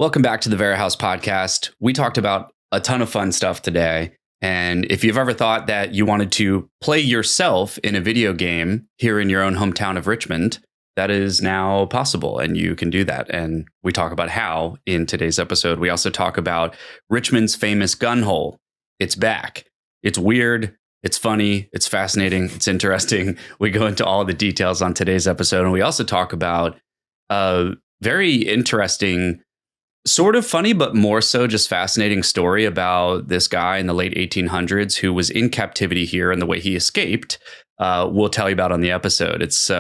Welcome back to the Vera House podcast. We talked about a ton of fun stuff today. And if you've ever thought that you wanted to play yourself in a video game here in your own hometown of Richmond, that is now possible and you can do that. And we talk about how in today's episode. We also talk about Richmond's famous gun hole. It's back. It's weird. It's funny. It's fascinating. It's interesting. We go into all the details on today's episode. And we also talk about a very interesting, sort of funny, but more so just fascinating story about this guy in the late 1800s who was in captivity here and the way he escaped. We'll tell you about on the episode. It's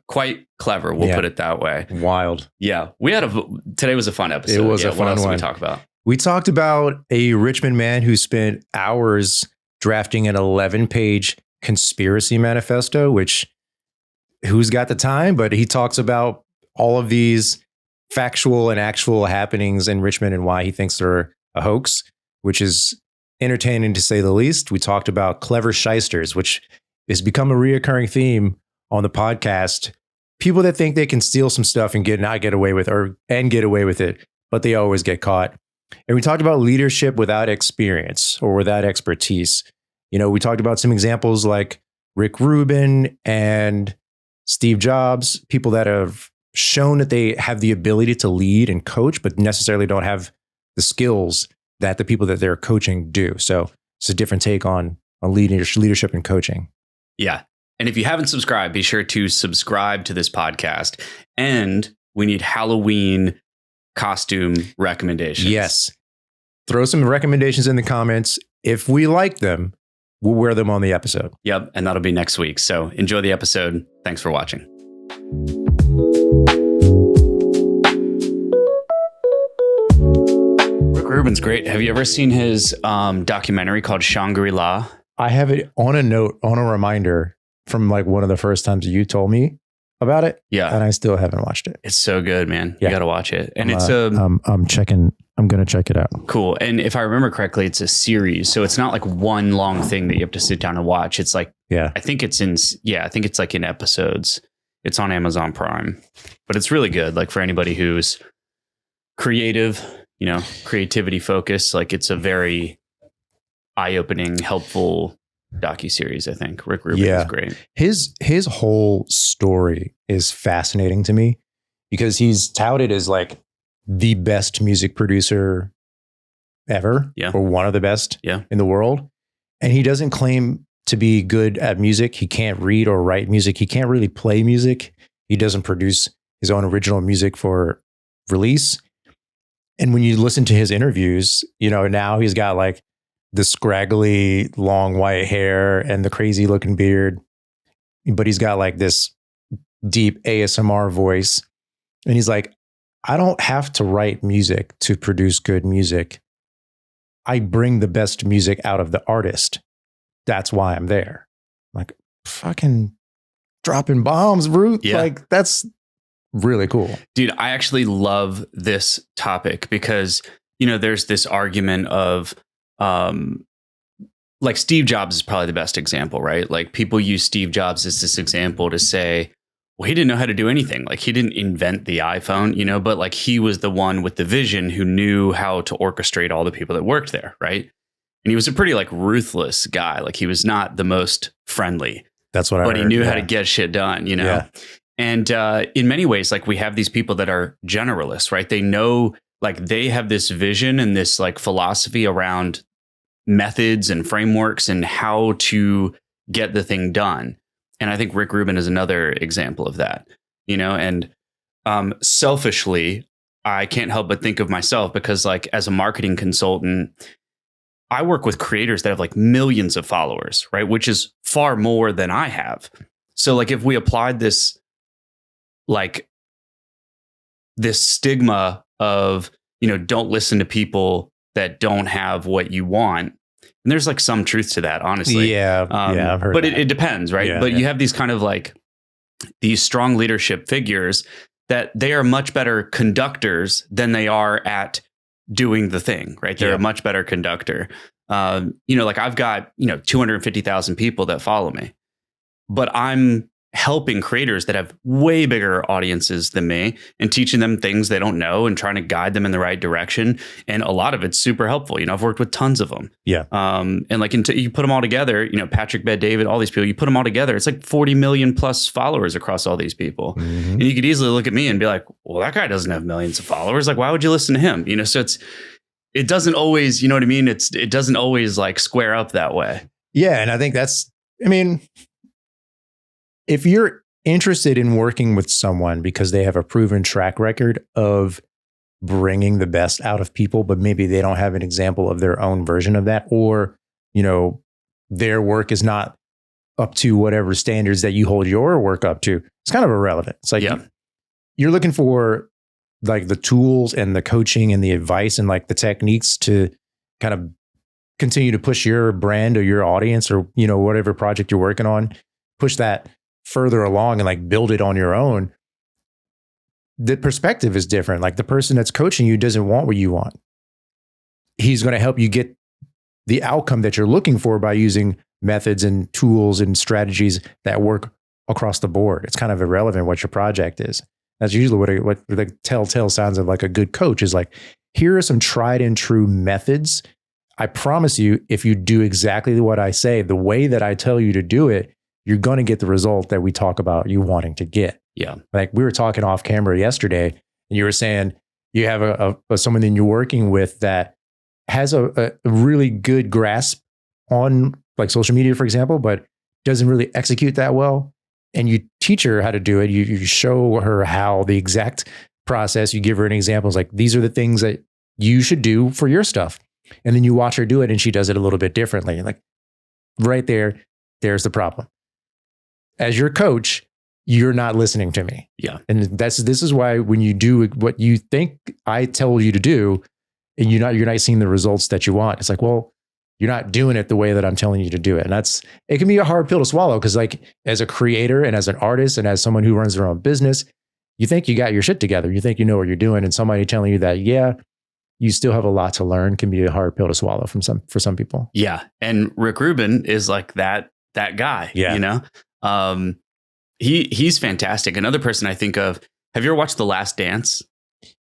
quite clever. We'll put it that way. Wild. Yeah. Today was a fun episode. It was a fun one. What else did we talk about? We talked about a Richmond man who spent hours drafting an 11-page conspiracy manifesto, which who's got the time? But he talks about all of these factual and actual happenings in Richmond and why he thinks they're a hoax, which is entertaining to say the least. We talked about clever shysters, which has become a reoccurring theme on the podcast. People that think they can steal some stuff and get away with it, but they always get caught. And we talked about leadership without experience or without expertise. You know, we talked about some examples like Rubin and Steve Jobs, people that have shown that they have the ability to lead and coach, but necessarily don't have the skills that the people that they're coaching do. So it's a different take on leadership and coaching. Yeah. And if you haven't subscribed, be sure to subscribe to this podcast. And we need Halloween costume recommendations. Yes. Throw some recommendations in the comments. If we like them, we'll wear them on the episode. Yep. And that'll be next week. So enjoy the episode. Thanks for watching. Rubin's great. Have you ever seen his documentary called Shangri-La? I have it on a reminder from like one of the first times you told me about it. Yeah. And I still haven't watched it. It's so good, man. You got to watch it. And I'm going to check it out. Cool. And if I remember correctly, it's a series. So it's not like one long thing that you have to sit down and watch. It's like, I think it's like in episodes. It's on Amazon Prime, but it's really good. Like for anybody who's creative, creativity focused, like it's a very eye-opening, helpful docuseries, I think. Rubin is great. His whole story is fascinating to me because he's touted as like the best music producer ever, or one of the best in the world. And he doesn't claim to be good at music. He can't read or write music. He can't really play music. He doesn't produce his own original music for release. And when you listen to his interviews, now he's got like the scraggly long white hair and the crazy looking beard, but he's got like this deep ASMR voice. And he's like, I don't have to write music to produce good music. I bring the best music out of the artist. That's why I'm there. Like fucking dropping bombs, bro. Yeah. Like that's really cool. Dude, I actually love this topic because, there's this argument of like Steve Jobs is probably the best example, right? Like people use Steve Jobs as this example to say, well, he didn't know how to do anything. Like he didn't invent the iPhone, but like he was the one with the vision who knew how to orchestrate all the people that worked there, right? And he was a pretty like ruthless guy. Like he was not the most friendly. That's what I heard. But he knew how to get shit done, Yeah. And in many ways, like we have these people that are generalists, right? They know, like they have this vision and this like philosophy around methods and frameworks and how to get the thing done. And I think Rubin is another example of that, and selfishly, I can't help but think of myself because like as a marketing consultant, I work with creators that have like millions of followers, right? Which is far more than I have. So like if we applied this stigma of, don't listen to people that don't have what you want. And there's like some truth to that, honestly. I've heard but that. It depends, right? But you have these kind of like these strong leadership figures that they are much better conductors than they are at doing the thing, right? They're a much better conductor. Like I've got, 250,000 people that follow me, but I'm helping creators that have way bigger audiences than me and teaching them things they don't know and trying to guide them in the right direction. And a lot of it's super helpful. I've worked with tons of them. Yeah. And like until you put them all together, Patrick Bet David, all these people, you put them all together, it's like 40 million plus followers across all these people. Mm-hmm. And you could easily look at me and be like, well, that guy doesn't have millions of followers. Like, why would you listen to him? So it doesn't always, you know what I mean? It doesn't always like square up that way. Yeah. And I think if you're interested in working with someone because they have a proven track record of bringing the best out of people, but maybe they don't have an example of their own version of that, or, their work is not up to whatever standards that you hold your work up to, it's kind of irrelevant. It's like, you're looking for like the tools and the coaching and the advice and like the techniques to kind of continue to push your brand or your audience or, whatever project you're working on, push that further along and like build it on your own. The perspective is different. Like the person that's coaching you doesn't want what you want. He's going to help you get the outcome that you're looking for by using methods and tools and strategies that work across the board. It's kind of irrelevant what your project is. That's usually what the telltale signs of like a good coach is like, here are some tried and true methods. I promise you, if you do exactly what I say, the way that I tell you to do it, you're going to get the result that we talk about you wanting to get. Yeah. Like we were talking off camera yesterday and you were saying you have a someone that you're working with that has a really good grasp on like social media, for example, but doesn't really execute that well. And you teach her how to do it. You show her how the exact process, you give her an example. It's like, these are the things that you should do for your stuff. And then you watch her do it and she does it a little bit differently. Like right there's the problem. As your coach, you're not listening to me. Yeah. And this is why when you do what you think I tell you to do, and you're not seeing the results that you want, it's like, well, you're not doing it the way that I'm telling you to do it. And it can be a hard pill to swallow because like as a creator and as an artist and as someone who runs their own business, you think you got your shit together. You think you know what you're doing. And somebody telling you that, you still have a lot to learn can be a hard pill to swallow for some people. Yeah. And Rick Rubin is like that guy, he's fantastic. Another person I think of, have you ever watched The Last Dance?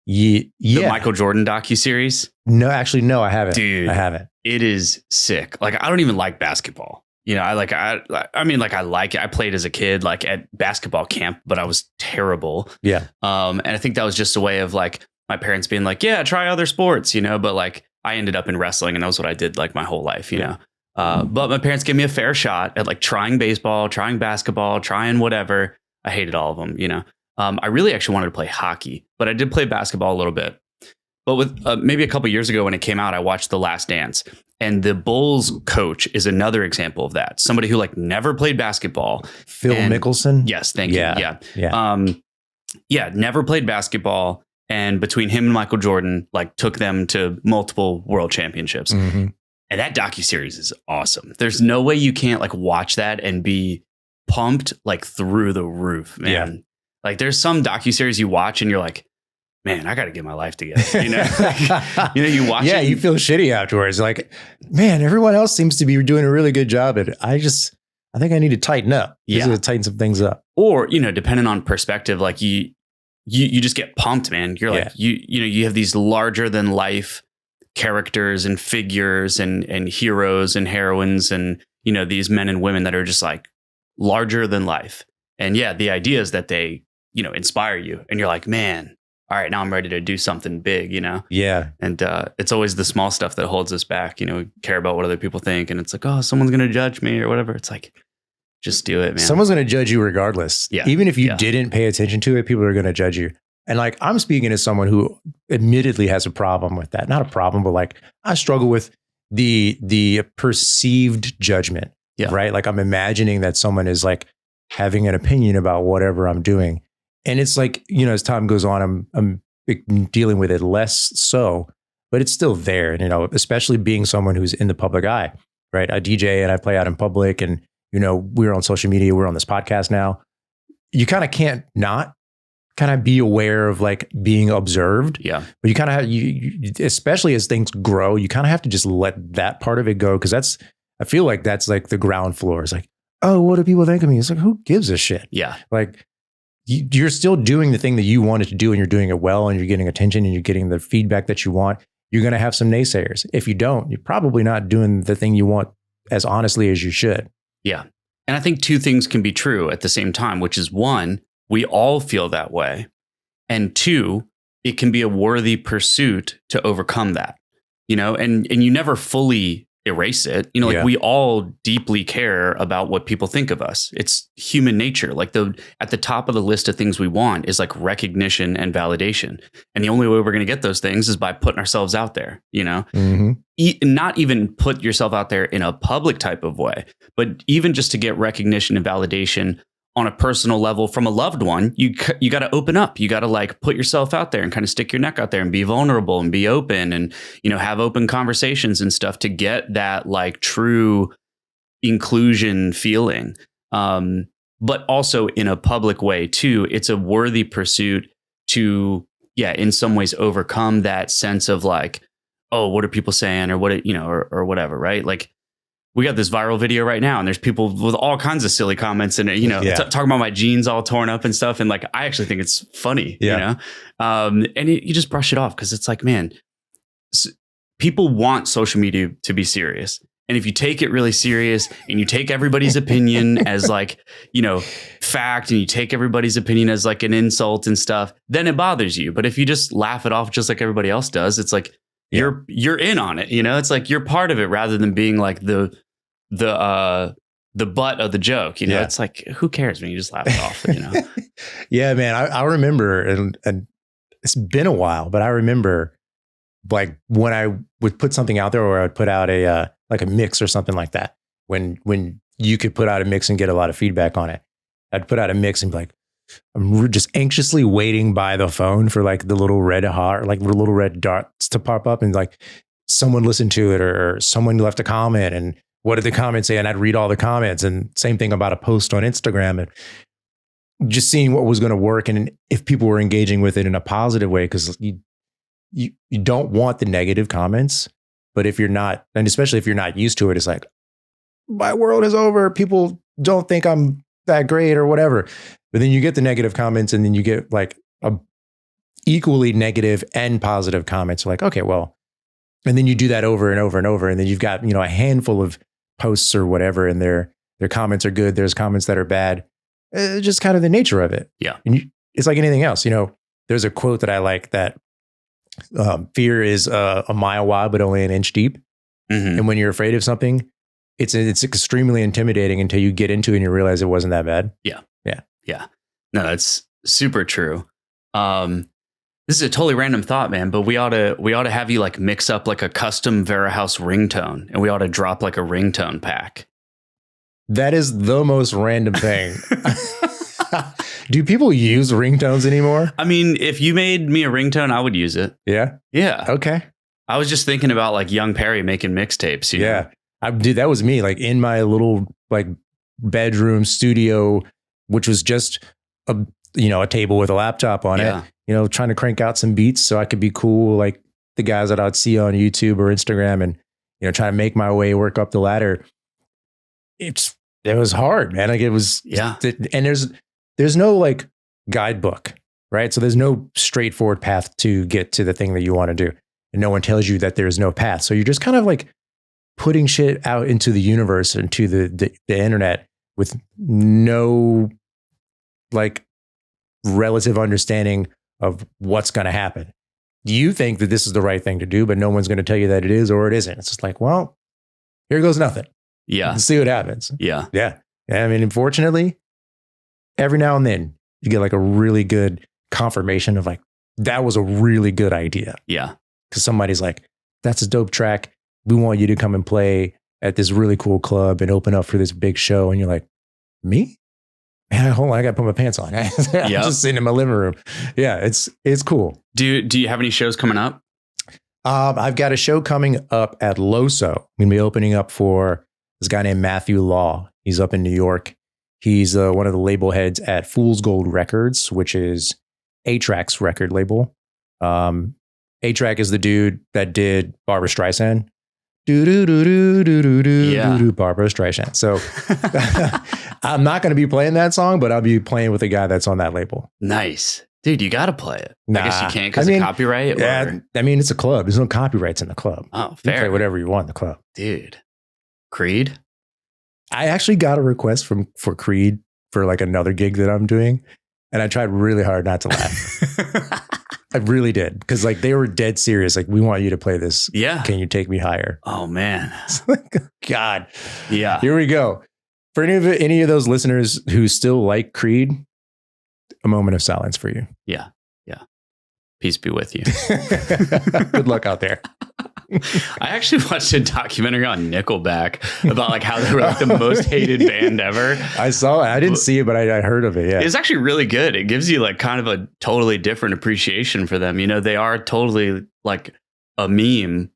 Yeah. The Michael Jordan docuseries? No, actually, no, I haven't. Dude, I haven't. It is sick. Like, I don't even like basketball. I like it. I played as a kid, like at basketball camp, but I was terrible. Yeah. And I think that was just a way of like my parents being like, yeah, try other sports, but like I ended up in wrestling and that was what I did like my whole life, you know? But my parents gave me a fair shot at like trying baseball, trying basketball, trying whatever. I hated all of them, I really actually wanted to play hockey, but I did play basketball a little bit. But with maybe a couple years ago when it came out, I watched The Last Dance, and the Bulls coach is another example of that. Somebody who like never played basketball. Phil Mickelson. Yes, thank you. Yeah. Never played basketball, and between him and Michael Jordan, like took them to multiple world championships. Mm-hmm. And that docuseries is awesome. There's no way you can't like watch that and be pumped like through the roof, man. Yeah. Like there's some docuseries you watch and you're like, man, I got to get my life together. You watch it. You feel shitty afterwards. Like, man, everyone else seems to be doing a really good job at it. I think I need to tighten up. Yeah. To tighten some things up. Or, depending on perspective, like you just get pumped, man. You're like, you have these larger than life characters and figures and heroes and heroines and, these men and women that are just like larger than life. And the idea is that they, inspire you and you're like, man, all right, now I'm ready to do something big, Yeah. And it's always the small stuff that holds us back. We care about what other people think. And it's like, oh, someone's going to judge me or whatever. It's like, just do it, man. Someone's going to judge you regardless. Yeah. Even if you didn't pay attention to it, people are going to judge you. And like, I'm speaking as someone who admittedly has a problem with that. Not a problem, but like I struggle with the perceived judgment, right? Like I'm imagining that someone is like having an opinion about whatever I'm doing. And it's like, as time goes on, I'm dealing with it less so, but it's still there. And, especially being someone who's in the public eye, right? I DJ and I play out in public and, we're on social media, we're on this podcast now. You kind of can't not kind of be aware of like being observed. Yeah. But you kind of have, you, especially as things grow, you kind of have to just let that part of it go. Cause I feel like that's like the ground floor. It's like, oh, what do people think of me? It's like, who gives a shit? Yeah. Like, you're still doing the thing that you wanted to do, and you're doing it well, and you're getting attention, and you're getting the feedback that you want. You're going to have some naysayers. If you don't, you're probably not doing the thing you want as honestly as you should. Yeah. And I think two things can be true at the same time, which is one, we all feel that way. And two, it can be a worthy pursuit to overcome that, and you never fully erase it. Like we all deeply care about what people think of us. It's human nature. Like at the top of the list of things we want is like recognition and validation. And the only way we're going to get those things is by putting ourselves out there, Mm-hmm. Not even put yourself out there in a public type of way, but even just to get recognition and validation on a personal level from a loved one, you got to open up. You got to like put yourself out there and kind of stick your neck out there and be vulnerable and be open and, have open conversations and stuff to get that like true inclusion feeling. But also in a public way too, it's a worthy pursuit to, in some ways overcome that sense of like, oh, what are people saying or what, or whatever, right? Like, we got this viral video right now and there's people with all kinds of silly comments and, talking about my jeans all torn up and stuff. And like, I actually think it's funny, and you just brush it off. Cause it's like, man, people want social media to be serious. And if you take it really serious and you take everybody's opinion as like, fact, and you take everybody's opinion as like an insult and stuff, then it bothers you. But if you just laugh it off just like everybody else does, it's like, you're in on it, it's like you're part of it rather than being like the butt of the joke, it's like, who cares when you just laugh it off, Yeah, man. I remember, and it's been a while, but I remember like when I would put something out there, or I would put out a mix or something like that, when you could put out a mix and get a lot of feedback on it, I'd put out a mix and be like, I'm just anxiously waiting by the phone for like the little red heart, like the little red dots to pop up, and like someone listened to it or someone left a comment, and what did the comments say? And I'd read all the comments, and same thing about a post on Instagram, and just seeing what was going to work and if people were engaging with it in a positive way, because you don't want the negative comments, but if you're not, and especially if you're not used to it, it's like, my world is over. People don't think I'm that great or whatever. But then you get the negative comments, and then you get like a equally negative and positive comments. Like, okay, well, and then you do that over and over and over. And then you've got, a handful of posts or whatever, and their comments are good. There's comments that are bad. It's just kind of the nature of it. Yeah. And it's like anything else. There's a quote that I like that fear is a mile wide, but only an inch deep. Mm-hmm. And when you're afraid of something, it's extremely intimidating until you get into it and you realize it wasn't that bad. Yeah. No, that's super true. This is a totally random thought, man, but we ought to have you like mix up like a custom Vera House ringtone, and we ought to drop like a ringtone pack. That is the most random thing. Do people use ringtones anymore? I mean, if you made me a ringtone, I would use it. Yeah. Yeah. Okay. I was just thinking about like young Perri making mixtapes. Yeah. Dude, that was me, like in my little like bedroom studio, which was just a table with a laptop on it, trying to crank out some beats so I could be cool, like the guys that I'd see on YouTube or Instagram, and, trying to make my way, work up the ladder. It was hard, man. Like it was, and there's no like guidebook, right? So there's no straightforward path to get to the thing that you want to do. And no one tells you that there's no path. So you're just kind of like putting shit out into the universe and to the internet with no like relative understanding of what's going to happen. You think that this is the right thing to do, but no one's going to tell you that it is or it isn't. It's just like, well, here goes nothing. Yeah. Let's see what happens. Yeah. Yeah. I mean, unfortunately, every now and then you get like a really good confirmation of like, that was a really good idea. Yeah. Because somebody's like, that's a dope track. We want you to come and play at this really cool club and open up for this big show. And you're like, me? Man, hold on, I got to put my pants on. I'm just sitting in my living room. Yeah, it's cool. Do you have any shows coming up? I've got a show coming up at Loso. I'm going to be opening up for this guy named Matthew Law. He's up in New York. He's one of the label heads at Fool's Gold Records, which is A-Track's record label. A-Track is the dude that did Barbra Streisand. Barbara Streisand. So I'm not going to be playing that song, but I'll be playing with a guy that's on that label. Nice. Dude, you got to play it. Nah. I guess you can't because of copyright? Yeah, I mean, it's a club. There's no copyrights in the club. Oh, You fair. play whatever you want in the club. Dude. Creed? I actually got a request for Creed for like another gig that I'm doing. And I tried really hard not to laugh. I really did. Because like they were dead serious. Like, we want you to play this. Yeah. Can you take me higher? Oh, man. God. Yeah. Here we go. For any of those listeners who still like Creed, a moment of silence for you. Yeah. Yeah. Peace be with you. Good luck out there. I actually watched a documentary on Nickelback about like how they were like the most hated band ever. I saw it. I didn't see it, but I heard of it. Yeah. It's actually really good. It gives you like kind of a totally different appreciation for them. You know, they are totally like a meme,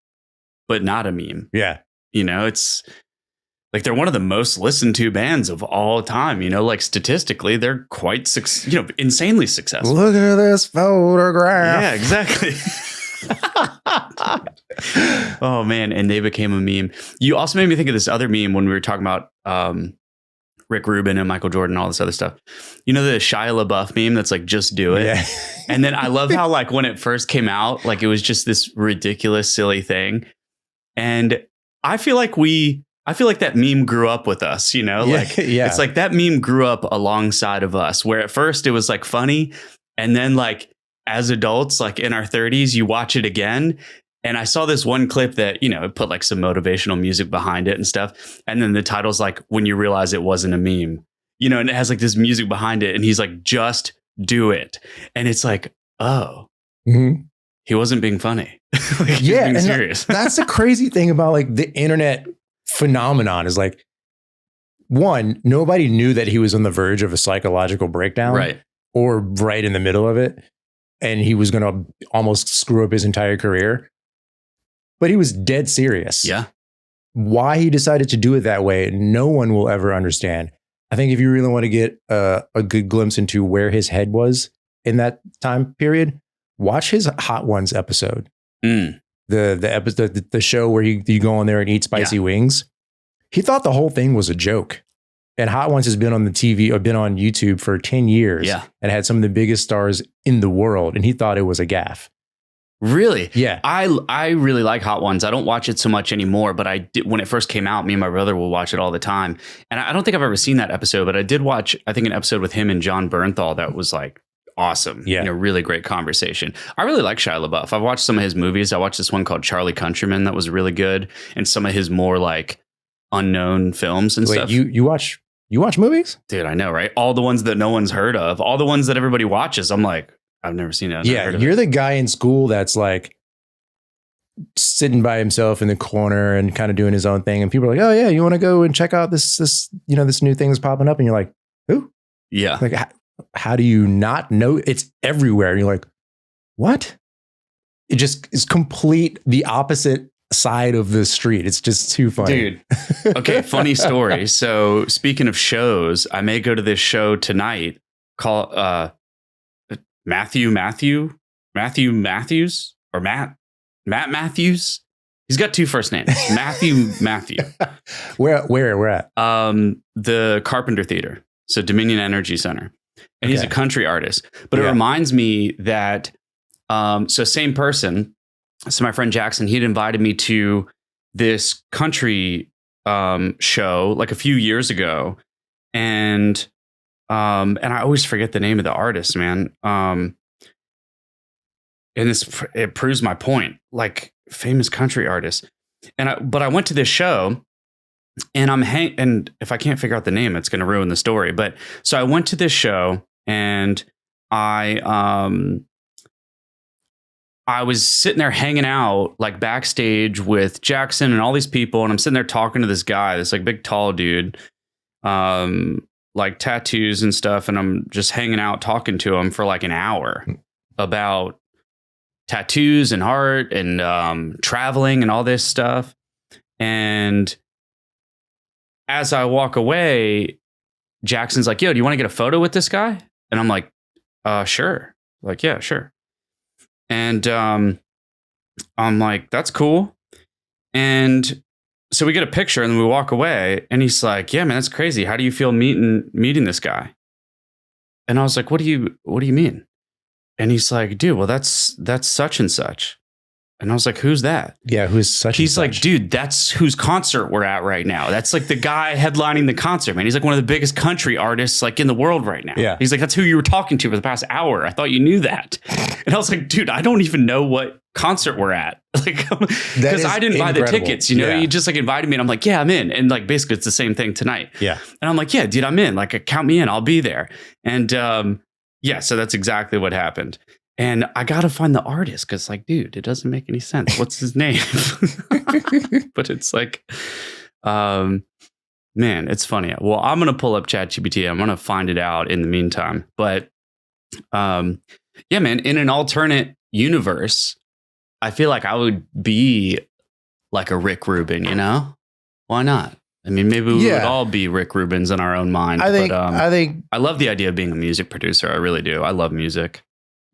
but not a meme. Yeah. You know, it's like they're one of the most listened to bands of all time. You know, like statistically, they're quite, insanely successful. Look at this photograph. Yeah, exactly. Oh man, and they became a meme. You also made me think of this other meme when we were talking about Rick Rubin and Michael Jordan and all this other stuff. You know, the Shia LaBeouf meme that's like, just do it. Yeah. And then I love how like when it first came out, like it was just this ridiculous, silly thing. And I feel like that meme grew up with us, you know, like it's like that meme grew up alongside of us, where at first it was like funny. And then like as adults, like in our 30s, you watch it again. And I saw this one clip that, you know, it put like some motivational music behind it and stuff. And then the title's like, when you realize it wasn't a meme, you know, and it has like this music behind it. And he's like, just do it. And it's like, oh, he wasn't being funny. Like, yeah. being serious. That's the crazy thing about like the internet phenomenon is like, one, nobody knew that he was on the verge of a psychological breakdown. Right. Or right in the middle of it. And he was going to almost screw up his entire career. But he was dead serious. Yeah. Why he decided to do it that way, no one will ever understand. I think if you really want to get a good glimpse into where his head was in that time period, watch his Hot Ones episode. The episode, the show where you go on there and eat spicy wings. He thought the whole thing was a joke. And Hot Ones has been on the TV or been on YouTube for 10 years and had some of the biggest stars in the world. And he thought it was a gaffe. Really? Yeah. I really like Hot Ones. I don't watch it so much anymore, but I did when it first came out. Me and my brother will watch it all the time. And I don't think I've ever seen that episode, but I did watch, I think, an episode with him and John Bernthal that was like awesome. Yeah. You know, really great conversation. I really like Shia LaBeouf. I've watched some of his movies. I watched this one called Charlie Countryman that was really good, and some of his more like unknown films and stuff. You watch movies? Dude, I know, right? All the ones that no one's heard of, all the ones that everybody watches. I'm like, I've never seen it. You're the guy in school that's like sitting by himself in the corner and kind of doing his own thing. And people are like, oh yeah, you want to go and check out this, you know, this new thing that's popping up. And you're like, who? Yeah. Like, how do you not know? It's everywhere. And you're like, what? It just is the opposite side of the street. It's just too funny. Dude. Okay. Funny story. So speaking of shows, I may go to this show tonight called, Matthew Matthews or Matt Matthews. He's got two first names. Matthew. Where at? The Carpenter Theater. So Dominion Energy Center. And he's a country artist. But it reminds me that so same person. So my friend Jackson, he'd invited me to this country show like a few years ago. And I always forget the name of the artist, man. And it proves my point, like famous country artist. But I went to this show and and if I can't figure out the name, it's going to ruin the story. But so I went to this show and I was sitting there hanging out like backstage with Jackson and all these people. And I'm sitting there talking to this guy, this like big, tall dude, like tattoos and stuff. And I'm just hanging out talking to him for like an hour about tattoos and art and traveling and all this stuff. And as I walk away, Jackson's like, yo, do you want to get a photo with this guy? And I'm like, sure. Like, yeah, sure. And I'm like, that's cool. And so we get a picture and then we walk away and he's like, yeah, man, that's crazy. How do you feel meeting this guy? And I was like, what do you mean? And he's like, dude, well, that's such and such. And I was like, who's that? Yeah, who's such He's and like, such? dude, that's whose concert we're at right now. That's like the guy headlining the concert, man. He's like one of the biggest country artists like in the world right now. Yeah. He's like, that's who you were talking to for the past hour. I thought you knew that. And I was like, dude, I don't even know what concert we're at. Like, because I didn't buy the tickets, you know, Yeah. you just like invited me and I'm like, yeah, I'm in. And like, basically it's the same thing tonight. Yeah. And I'm like, yeah, dude, I'm in. Like, count me in. I'll be there. And yeah, so that's exactly what happened. And I got to find the artist because, like, dude, it doesn't make any sense. What's his name? But it's like, man, it's funny. Well, I'm going to pull up ChatGPT. I'm going to find it out in the meantime. But yeah, man, in an alternate universe, I feel like I would be like a Rick Rubin, you know? Why not? I mean, maybe we would all be Rick Rubins in our own mind. I think I love the idea of being a music producer. I really do. I love music.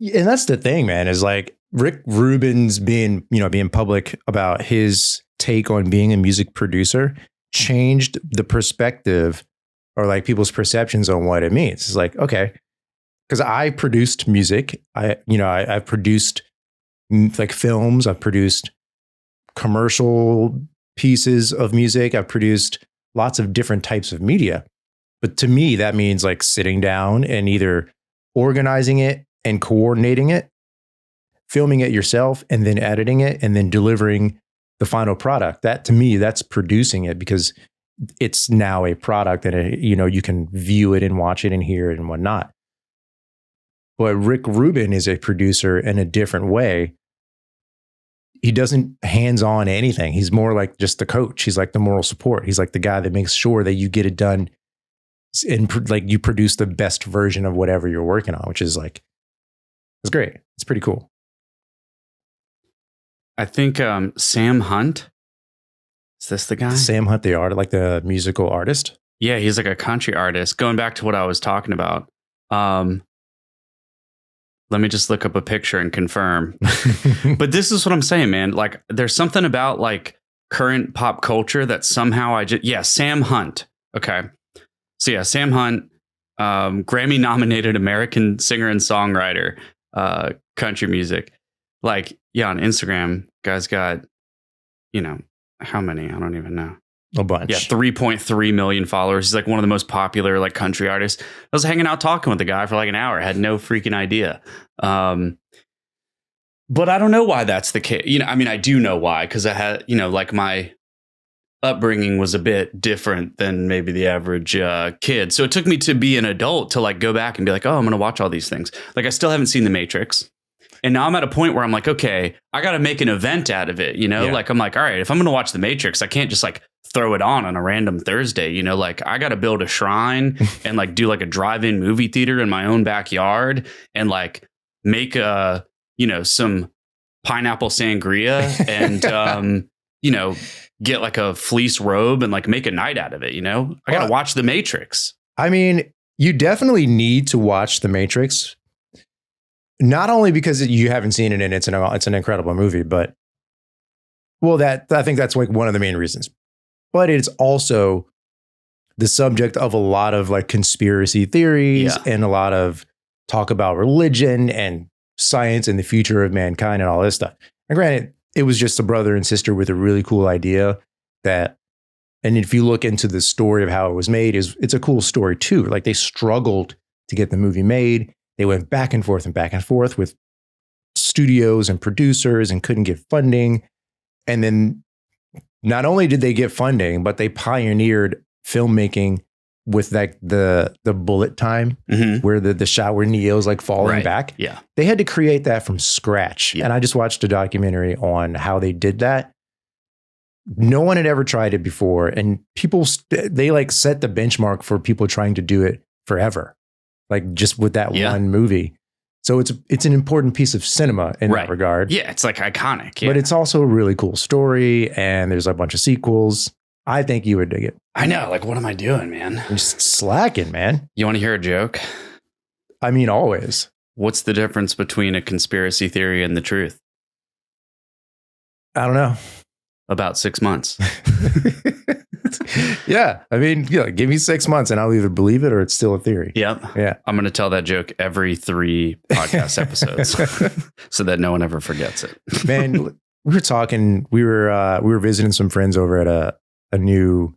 And that's the thing, man, is like Rick Rubin's being public about his take on being a music producer changed the perspective or like people's perceptions on what it means. It's like, okay, because I produced music. I've produced like films. I've produced commercial pieces of music. I've produced lots of different types of media. But to me, that means like sitting down and either organizing it and coordinating it, filming it yourself, and then editing it, and then delivering the final product. That to me, that's producing it because it's now a product and you can view it and watch it and hear it and whatnot. But Rick Rubin is a producer in a different way. He doesn't hands-on anything. He's more like just the coach. He's like the moral support. He's like the guy that makes sure that you get it done and like you produce the best version of whatever you're working on, which is like, it's great. It's pretty cool. I think Sam Hunt. Is this the guy? Sam Hunt, the artist, like the musical artist. Yeah, he's like a country artist. Going back to what I was talking about. Let me just look up a picture and confirm. But this is what I'm saying, man. Like, there's something about like current pop culture that somehow Sam Hunt. Okay. So yeah, Sam Hunt, Grammy nominated American singer and songwriter. Country music. Like, yeah, on Instagram, guy's got, how many? I don't even know. A bunch. Yeah, 3.3 million followers. He's like one of the most popular like country artists. I was hanging out talking with the guy for like an hour. I had no freaking idea. But I don't know why that's the case. I do know why, because I had, like my upbringing was a bit different than maybe the average kid. So it took me to be an adult to like go back and be like, oh, I'm going to watch all these things. Like I still haven't seen The Matrix. And now I'm at a point where I'm like, okay, I got to make an event out of it. Like I'm like, all right, if I'm going to watch The Matrix, I can't just like throw it on a random Thursday. Like I got to build a shrine and like do like a drive-in movie theater in my own backyard and like make some pineapple sangria and, get like a fleece robe and like make a night out of it. I got to watch The Matrix. I mean, you definitely need to watch The Matrix. Not only because you haven't seen it and it's an incredible movie, but I think that's like one of the main reasons. But it's also the subject of a lot of like conspiracy theories and a lot of talk about religion and science and the future of mankind and all this stuff. And granted, it was just a brother and sister with a really cool idea and if you look into the story of how it was made, it's a cool story too. Like they struggled to get the movie made. They went back and forth with studios and producers and couldn't get funding. And then not only did they get funding, but they pioneered filmmaking with like the bullet time where the shot where Neo's like falling back. Yeah. They had to create that from scratch. Yeah. And I just watched a documentary on how they did that. No one had ever tried it before. And they like set the benchmark for people trying to do it forever. Like just with that one movie. So it's an important piece of cinema in that regard. Yeah, it's like iconic. Yeah. But it's also a really cool story. And there's a bunch of sequels. I think you would dig it. I know. Like, what am I doing, man? I'm just slacking, man. You want to hear a joke? I mean, always. What's the difference between a conspiracy theory and the truth? I don't know. About 6 months. Yeah. I mean, give me 6 months and I'll either believe it or it's still a theory. Yep. Yeah. I'm going to tell that joke every 3 podcast episodes so that no one ever forgets it. Man, we were visiting some friends over at a new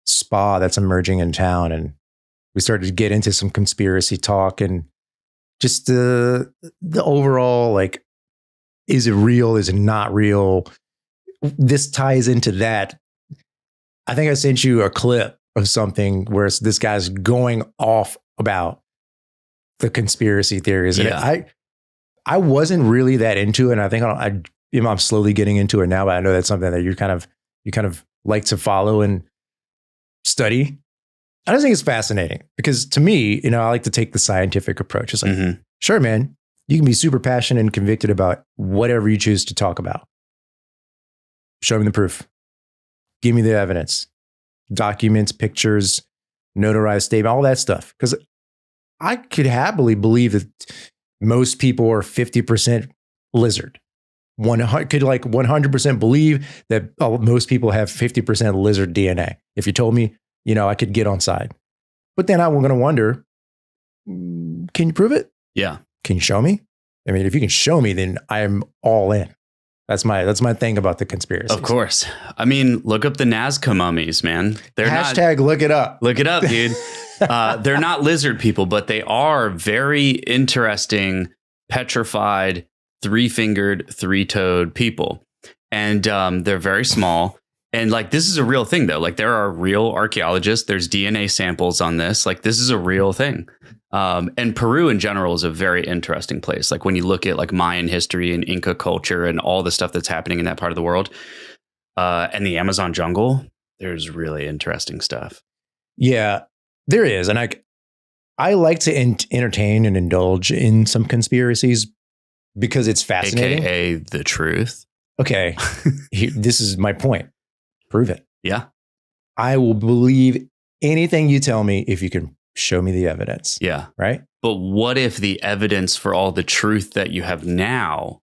spa that's emerging in town, and we started to get into some conspiracy talk and just the overall, like, is it real? Is it not real? This ties into that. I think I sent you a clip of something where this guy's going off about the conspiracy theories. And I wasn't really that into it. And I think I'm slowly getting into it now, but I know that's something that you kind of like to follow and study. I just think it's fascinating because to me, I like to take the scientific approach. It's like, sure, man, you can be super passionate and convicted about whatever you choose to talk about. Show me the proof. Give me the evidence, documents, pictures, notarized statement, all that stuff. Because I could happily believe that most people are 50% lizard. Could 100% believe that most people have 50% lizard DNA. If you told me, I could get on side. But then I'm going to wonder, can you prove it? Yeah. Can you show me? I mean, if you can show me, then I'm all in. That's my thing about the conspiracy. Of course. I mean, look up the Nazca mummies, man. They're look it up. Look it up, dude. They're not lizard people, but they are very interesting, petrified, 3-fingered, 3-toed people. And they're very small. And like, this is a real thing, though. Like, there are real archaeologists. There's DNA samples on this. Like, this is a real thing. And Peru in general is a very interesting place. Like when you look at like Mayan history and Inca culture and all the stuff that's happening in that part of the world, and the Amazon jungle, there's really interesting stuff. Yeah, there is. And I like to entertain and indulge in some conspiracies because it's fascinating. AKA the truth. Okay, this is my point. Prove it. Yeah. I will believe anything you tell me if you can show me the evidence. Yeah. Right. But what if the evidence for all the truth that you have now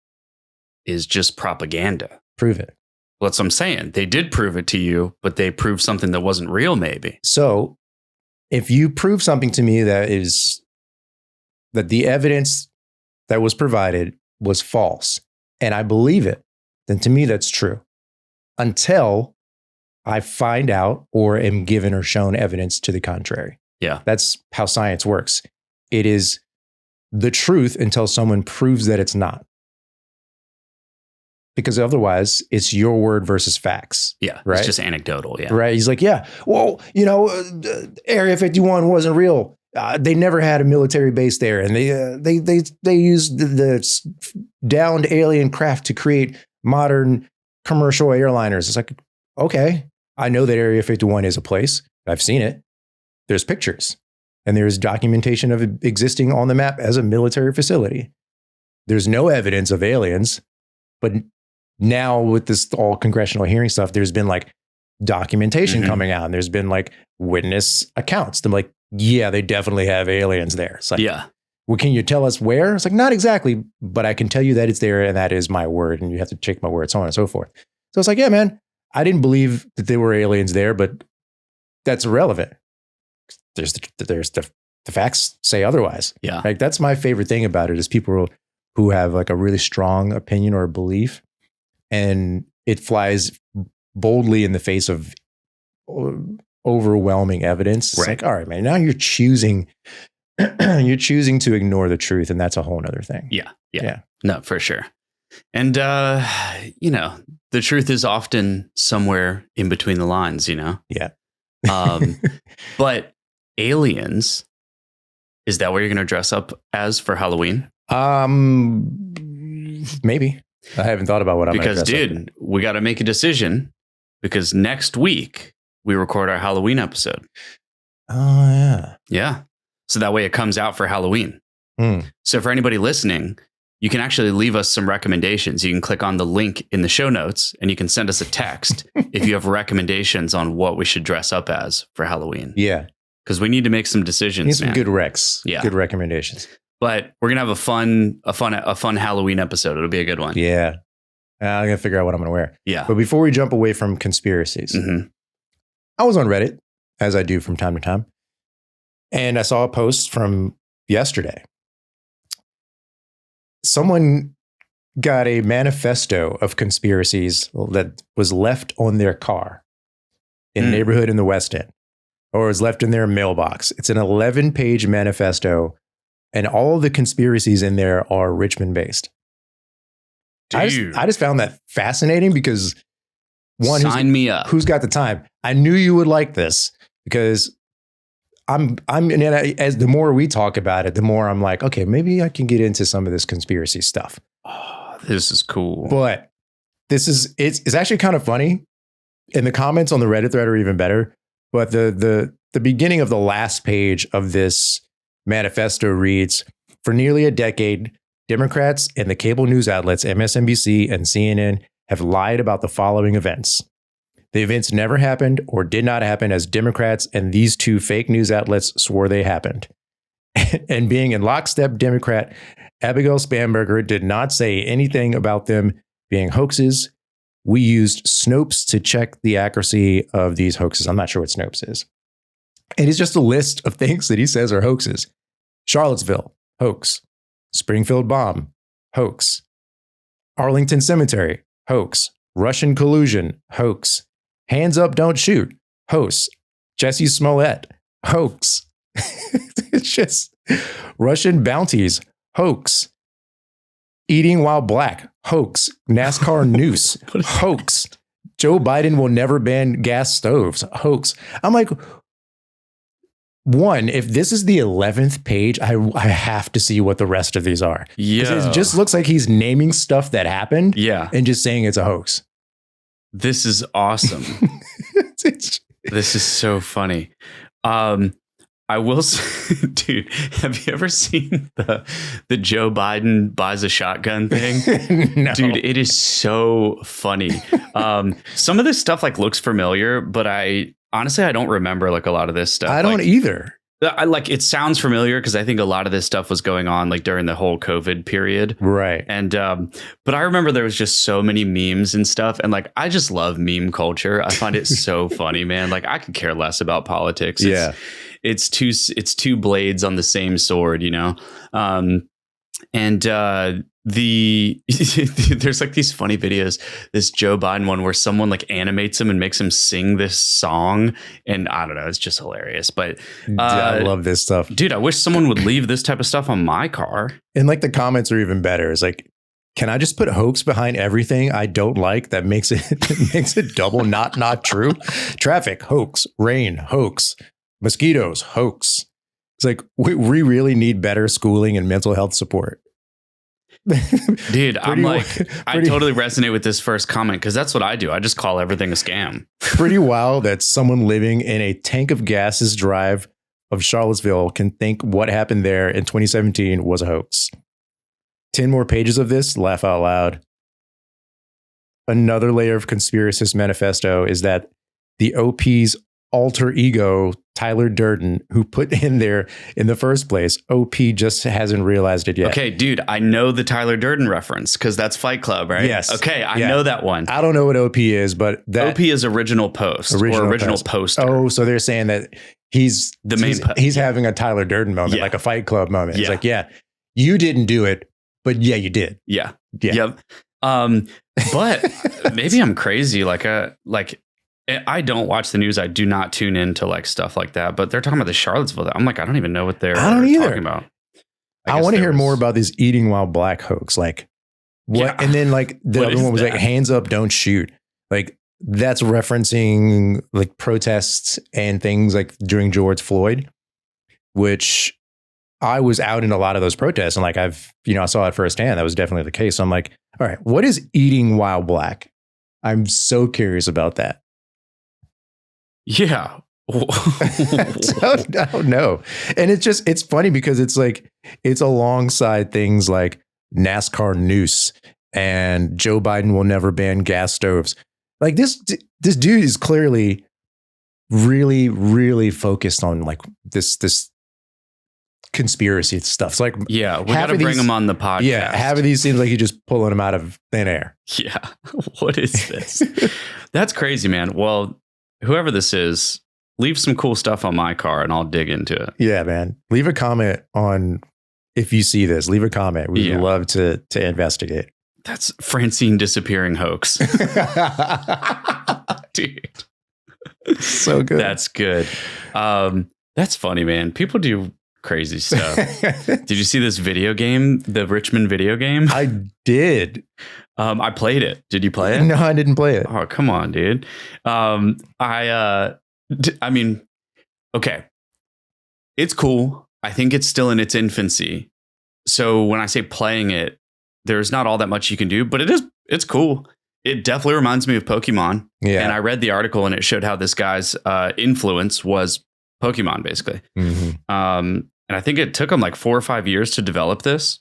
is just propaganda? Prove it. Well, that's what I'm saying. They did prove it to you, but they proved something that wasn't real, maybe. So if you prove something to me that the evidence that was provided was false and I believe it, then to me that's true. Until I find out or am given or shown evidence to the contrary. Yeah. That's how science works. It is the truth until someone proves that it's not. Because otherwise, it's your word versus facts. Yeah. Right? It's just anecdotal. Yeah. Right. He's like, yeah, well, Area 51 wasn't real. They never had a military base there. And they used the downed alien craft to create modern commercial airliners. It's like, okay, I know that Area 51 is a place. I've seen it. There's pictures and there's documentation of it existing on the map as a military facility. There's no evidence of aliens, but now with this all congressional hearing stuff, there's been like documentation coming out and there's been like witness accounts. They're like, yeah, they definitely have aliens there. It's like, yeah. Well, can you tell us where? It's like, not exactly, but I can tell you that it's there and that is my word and you have to check my word, so on and so forth. So it's like, yeah, man, I didn't believe that there were aliens there, but that's irrelevant. There's the facts say otherwise. Yeah. Like that's my favorite thing about it is people who have like a really strong opinion or a belief and it flies boldly in the face of overwhelming evidence. It's like, all right, man, now you're choosing to ignore the truth. And that's a whole nother thing. Yeah. No, for sure. And, the truth is often somewhere in between the lines, Yeah. But aliens, is that what you're going to dress up as for Halloween? Maybe. I haven't thought about what I'm going to dress up. Because, dude, we got to make a decision because next week we record our Halloween episode. Oh, yeah. Yeah. So that way it comes out for Halloween. So for anybody listening, you can actually leave us some recommendations. You can click on the link in the show notes and you can send us a text if you have recommendations on what we should dress up as for Halloween. Yeah. Because we need to make some decisions. Need some good recs. Yeah. Good recommendations. But we're going to have a fun Halloween episode. It'll be a good one. Yeah. I'm going to figure out what I'm going to wear. Yeah. But before we jump away from conspiracies, I was on Reddit, as I do from time to time. And I saw a post from yesterday. Someone got a manifesto of conspiracies that was left on their car in a neighborhood in the West End, or was left in their mailbox. It's an 11-page manifesto, and all the conspiracies in there are Richmond based. I just found that fascinating because sign me up. Who's got the time? I knew you would like this because as the more we talk about it, the more I'm like, okay, maybe I can get into some of this conspiracy stuff. Oh, this is cool. But it's actually kind of funny. And the comments on the Reddit thread are even better. But the beginning of the last page of this manifesto reads, for nearly a decade, Democrats and the cable news outlets MSNBC and CNN have lied about the following events. The events never happened or did not happen as Democrats and these two fake news outlets swore they happened. And being in lockstep Democrat, Abigail Spanberger did not say anything about them being hoaxes. We used Snopes to check the accuracy of these hoaxes. I'm not sure what Snopes is. And it's just a list of things that he says are hoaxes. Charlottesville, hoax. Springfield bomb, hoax. Arlington Cemetery, hoax. Russian collusion, hoax. Hands up, don't shoot, hoax. Jesse Smollett, hoax. It's just Russian bounties, hoax. Eating while black, hoax. NASCAR noose, hoax. Joe Biden will never ban gas stoves, hoax. I'm like, one, if this is the 11th page, I have to see what the rest of these are. Yeah. It just looks like he's naming stuff that happened and just saying it's a hoax. This is awesome. This is so funny. I will say, dude, have you ever seen the Joe Biden buys a shotgun thing? No. Dude, it is so funny. Some of this stuff like looks familiar, but honestly, I don't remember like a lot of this stuff. I don't either. It sounds familiar because I think a lot of this stuff was going on like during the whole COVID period. Right. And, but I remember there was just so many memes and stuff. And like, I just love meme culture. I find it so funny, man. Like I could care less about politics. It's two blades on the same sword, you know? There's like these funny videos, this Joe Biden one where someone like animates him and makes him sing this song, and I don't know, it's just hilarious. But I love this stuff, dude. I wish someone would leave this type of stuff on my car. And like the comments are even better. It's like, can I just put hoax behind everything I don't like that makes it double not true? Traffic, hoax. Rain, hoax. Mosquitoes, hoax. It's like we really need better schooling and mental health support. Dude, I totally resonate with this first comment because that's what I do. I just call everything a scam. Pretty wild that someone living in a tank of gases drive of Charlottesville can think what happened there in 2017 was a hoax. 10 more pages of this, laugh out loud. Another layer of conspiracist manifesto is that the OP's alter ego, Tyler Durden, who put in there in the first place, OP just hasn't realized it yet. Okay, dude, I know the Tyler Durden reference because that's Fight Club, right? Yes. Okay, I know that one. I don't know what OP is, but that OP is original post or original poster. Oh, so they're saying that he's having a Tyler Durden moment, like a Fight Club moment. It's like, yeah, you didn't do it, but yeah, you did. Yeah. Yep. But maybe I'm crazy. I don't watch the news. I do not tune into like stuff like that. But they're talking about the Charlottesville. I'm like, I don't even know what they're talking about. I want to hear more about this eating while black hoax. Like what? Yeah. And then like the other one was like hands up, don't shoot. Like that's referencing like protests and things like during George Floyd, which I was out in a lot of those protests. And like I saw it firsthand. That was definitely the case. So I'm like, all right, what is eating while black? I'm so curious about that. Yeah. I don't know. And it's funny because it's like, it's alongside things like NASCAR noose and Joe Biden will never ban gas stoves. Like this dude is clearly really, really focused on like this conspiracy stuff. It's like, yeah, we got to bring him on the podcast. Yeah, half of these seems like you're just pulling them out of thin air. Yeah, what is this? That's crazy, man. Well, whoever this is, leave some cool stuff on my car and I'll dig into it. Yeah, man. Leave a comment on if you see this. Leave a comment. We'd love to investigate. That's Francine disappearing hoax. Dude. So good. That's good. That's funny, man. People do crazy stuff. Did you see this video game, the Richmond video game? I did. I played it. Did you play it? No, I didn't play it. Oh, come on, dude. I mean, okay. It's cool. I think it's still in its infancy. So when I say playing it, there's not all that much you can do, but it's cool. It definitely reminds me of Pokemon. Yeah. And I read the article and it showed how this guy's influence was Pokemon, basically. And I think it took him like 4 or 5 years to develop this.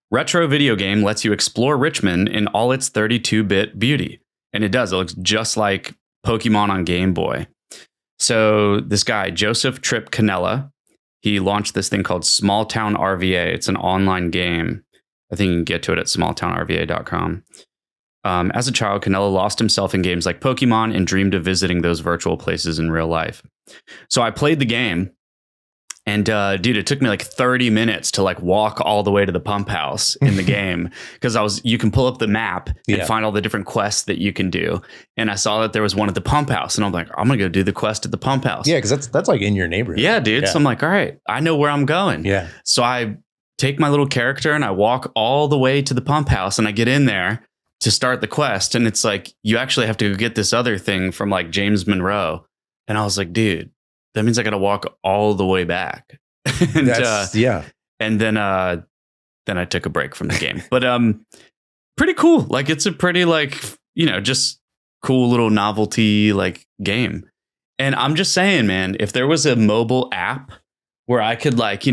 Retro video game lets you explore Richmond in all its 32-bit beauty. And it does. It looks just like Pokemon on Game Boy. So this guy, Joseph Tripp Canella, he launched this thing called Small Town RVA. It's an online game. I think you can get to it at smalltownrva.com. As a child, Canella lost himself in games like Pokemon and dreamed of visiting those virtual places in real life. So I played the game. And dude, it took me like 30 minutes to like walk all the way to the pump house in the game because you can pull up the map and find all the different quests that you can do. And I saw that there was one at the pump house, and I'm like, I'm gonna go do the quest at the pump house. Yeah, because that's like in your neighborhood. Yeah, dude. Yeah. So I'm like, all right, I know where I'm going. Yeah. So I take my little character and I walk all the way to the pump house, and I get in there to start the quest, and it's like you actually have to go get this other thing from like James Monroe, and I was like, dude. That means I got to walk all the way back. And, And then I took a break from the game. But pretty cool. Like it's a pretty like, just cool little novelty like game. And I'm just saying, man, if there was a mobile app where I could like,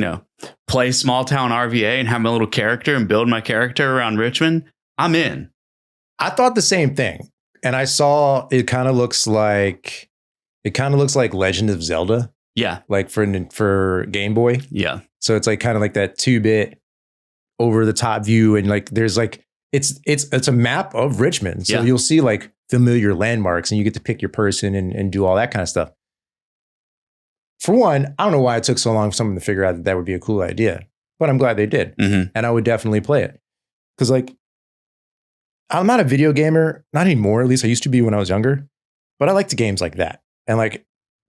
play Small Town RVA and have my little character and build my character around Richmond, I'm in. I thought the same thing. And I saw it kind of looks like Legend of Zelda. Yeah. Like for Game Boy. Yeah. So it's like kind of like that 2-bit over the top view. And like there's like it's a map of Richmond. So you'll see like familiar landmarks and you get to pick your person and do all that kind of stuff. For one, I don't know why it took so long for someone to figure out that would be a cool idea, but I'm glad they did. And I would definitely play it. Because like I'm not a video gamer, not anymore. At least I used to be when I was younger, but I like the games like that. And like,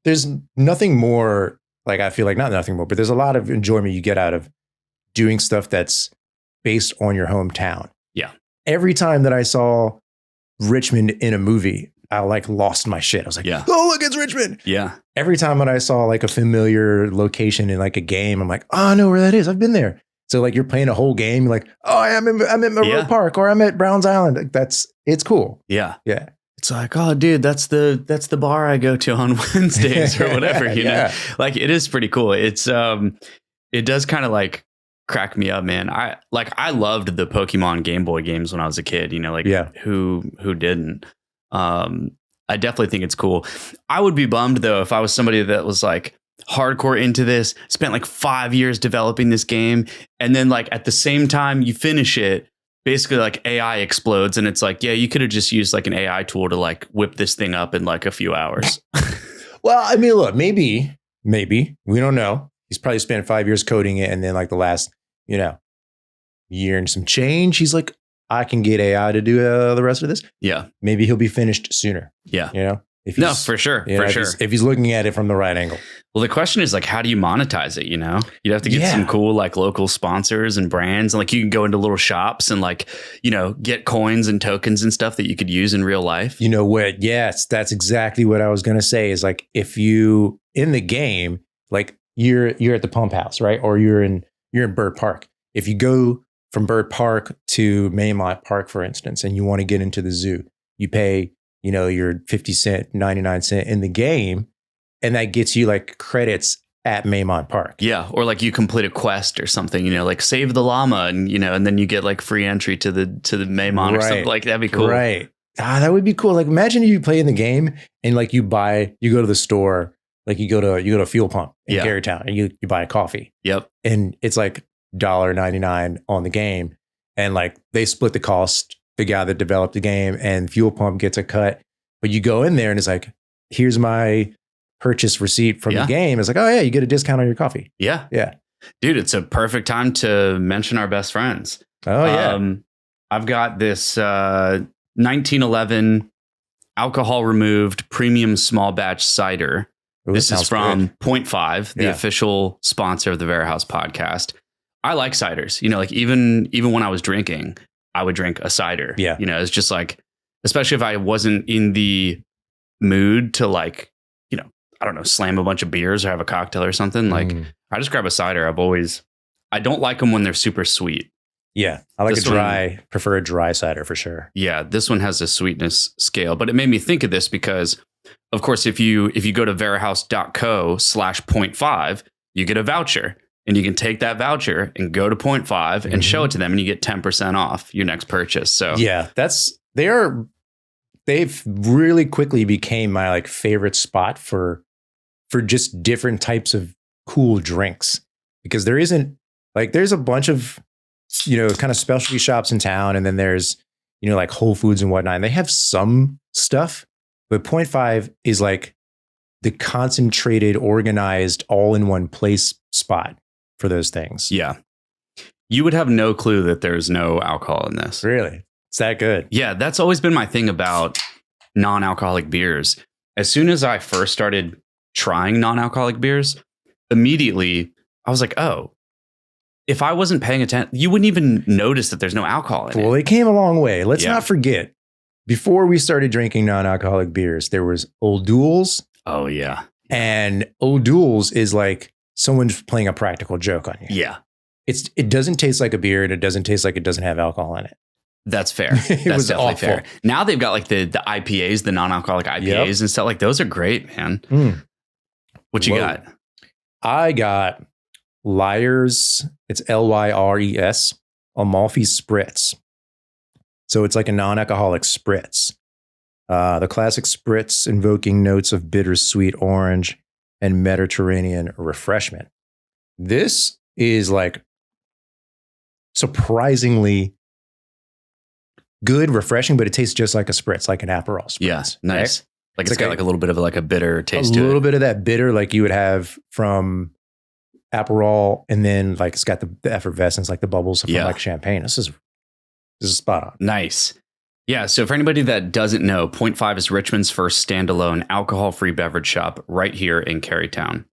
there's nothing more, like, I feel like not nothing more, but there's a lot of enjoyment you get out of doing stuff that's based on your hometown. Yeah. Every time that I saw Richmond in a movie, I like lost my shit. I was like, oh, look, it's Richmond. Yeah. Every time that I saw like a familiar location in like a game, I'm like, oh, I know where that is. I've been there. So like you're playing a whole game, you're like, oh, I'm at Monroe Park or I'm at Browns Island. Like it's cool. Yeah. Yeah. It's like, oh, dude, that's the bar I go to on Wednesdays or whatever, you know? Like, it is pretty cool. It's, it does kind of like crack me up, man. I loved the Pokemon Game Boy games when I was a kid, who didn't? I definitely think it's cool. I would be bummed though, if I was somebody that was like hardcore into this, spent like 5 years developing this game. And then like at the same time you finish it, basically like AI explodes and it's like, yeah, you could have just used like an AI tool to like whip this thing up in like a few hours. Well, I mean, look, maybe we don't know. He's probably spent 5 years coding it. And then like the last, year and some change, he's like, I can get AI to do the rest of this. Yeah. Maybe he'll be finished sooner. Yeah. No, for sure. For sure. If he's looking at it from the right angle. Well, the question is like, how do you monetize it? You'd have to get some cool like local sponsors and brands. And like you can go into little shops and like, get coins and tokens and stuff that you could use in real life. You know what? Yes, that's exactly what I was going to say is like, if you in the game, like you're at the pump house, right? Or you're in Bird Park. If you go from Bird Park to Maymont Park, for instance, and you want to get into the zoo, you pay, your 50 cent, 99 cent in the game. And that gets you like credits at Maymont Park. Yeah. Or like you complete a quest or something, like save the llama and, and then you get like free entry to the Maymont or something like that'd be cool. Right. That would be cool. Like imagine if you play in the game and like you go to the store like you go to a fuel pump in Yeah. Carytown and you buy a coffee. Yep. And it's like $1.99 on the game. And like they split the cost, the guy that developed the game, and fuel pump gets a cut. But you go in there and it's like, here's my purchase receipt from the game. It's like, oh yeah, you get a discount on your coffee. Yeah. Yeah. Dude, it's a perfect time to mention our best friends. Oh yeah. I've got this 1911 alcohol removed premium small batch cider. Ooh, This is from good. Point Five, the official sponsor of the Vera House podcast. I like ciders. You know, like even when I was drinking, I would drink a cider. Yeah. You know, it's just like, especially if I wasn't in the mood to like, you know, I don't know, slam a bunch of beers or have a cocktail or something. Like I just grab a cider. I don't like them when they're super sweet. Yeah. I like prefer a dry cider for sure. Yeah. This one has a sweetness scale, but it made me think of this because, of course, if you go to verahouse.co/0.5, you get a voucher and you can take that voucher and go to 0.5 and show it to them and you get 10% off your next purchase. So yeah, they've really quickly became my like favorite spot for just different types of cool drinks, because there's a bunch of, you know, kind of specialty shops in town. And then there's, you know, like Whole Foods and whatnot. And they have some stuff, but 0.5 is like the concentrated, organized, all in one place spot for those things. yeah, you would have no clue that there's no alcohol in this. Really? It's that good. Yeah, that's always been my thing about non-alcoholic beers. As soon as I first started trying non-alcoholic beers, immediately I was like, oh, if I wasn't paying attention, you wouldn't even notice that there's no alcohol in it. Well, they came a long way. Let's not forget, before we started drinking non-alcoholic beers, there was O'Doul's. Oh, yeah. And O'Doul's is like someone's playing a practical joke on you. Yeah. It doesn't taste like a beer, and it doesn't taste like it doesn't have alcohol in it. That's fair. That's was definitely awful. fair. Now they've got like the IPAs, the non-alcoholic IPAs and stuff. Like those are great, man. What you got? I got Lyres. It's Lyres, Amalfi Spritz. So it's like a non-alcoholic spritz. The classic spritz invoking notes of bittersweet orange and Mediterranean refreshment. This is like surprisingly good, refreshing, but it tastes just like a spritz, like an Aperol spritz. Yeah, nice. Right? Like it's got like a little bit of like a bitter taste to it. A little bit of that bitter like you would have from Aperol, and then like it's got the effervescence, like the bubbles from like champagne. This is spot on. Nice. Yeah, so for anybody that doesn't know, 0.5 is Richmond's first standalone alcohol-free beverage shop right here in Carytown.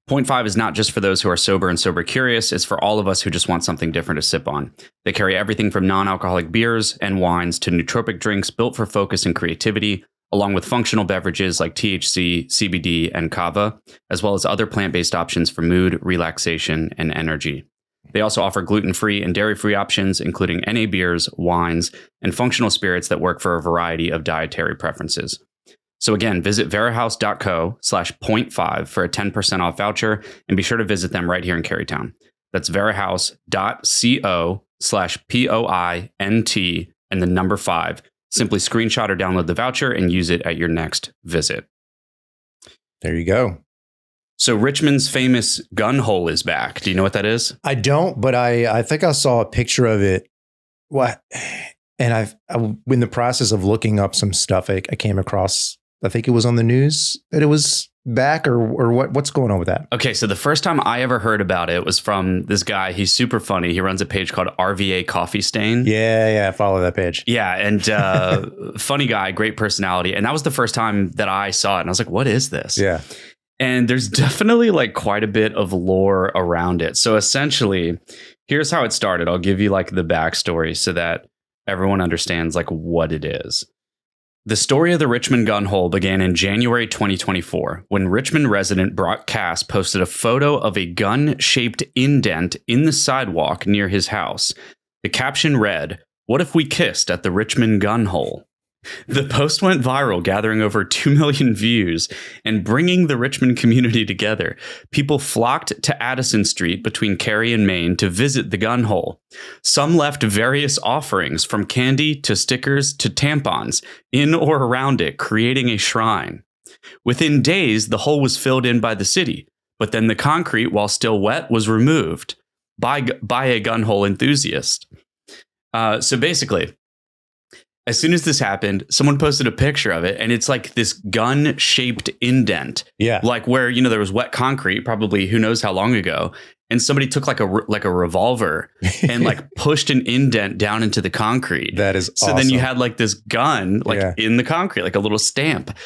0.5 is not just for those who are sober and sober curious, it's for all of us who just want something different to sip on. They carry everything from non-alcoholic beers and wines to nootropic drinks built for focus and creativity, along with functional beverages like THC, CBD, and kava, as well as other plant-based options for mood, relaxation, and energy. They also offer gluten-free and dairy-free options, including NA beers, wines, and functional spirits that work for a variety of dietary preferences. So again, visit verahouse.co/0.5 for a 10% off voucher, and be sure to visit them right here in Carytown. That's verahouse.co/POINT and the number 5. Simply screenshot or download the voucher and use it at your next visit. There you go. So Richmond's famous gun hole is back. Do you know what that is? I don't, but I think I saw a picture of it. What? And in the process of looking up some stuff, I came across, I think it was on the news that it was back, or what's going on with that? Okay, so the first time I ever heard about it was from this guy. He's super funny. He runs a page called RVA Coffee Stain. Yeah, I follow that page. Yeah, and funny guy, great personality. And that was the first time that I saw it. And I was like, what is this? Yeah. And there's definitely like quite a bit of lore around it. So essentially, here's how it started. I'll give you like the backstory so that everyone understands like what it is. The story of the Richmond gun hole began in January 2024 when Richmond resident Brock Cass posted a photo of a gun-shaped indent in the sidewalk near his house. The caption read, "What if we kissed at the Richmond gun hole?" The post went viral, gathering over 2 million views and bringing the Richmond community together. People flocked to Addison Street between Cary and Main to visit the gun hole. Some left various offerings, from candy to stickers to tampons, in or around it, creating a shrine. Within days, the hole was filled in by the city, but then the concrete, while still wet, was removed by a gun hole enthusiast. So basically, as soon as this happened, someone posted a picture of it, and it's like this gun-shaped indent. Yeah. Like where, there was wet concrete, probably who knows how long ago, and somebody took like a revolver and like pushed an indent down into the concrete. That is so awesome. Then you had like this gun in the concrete, like a little stamp.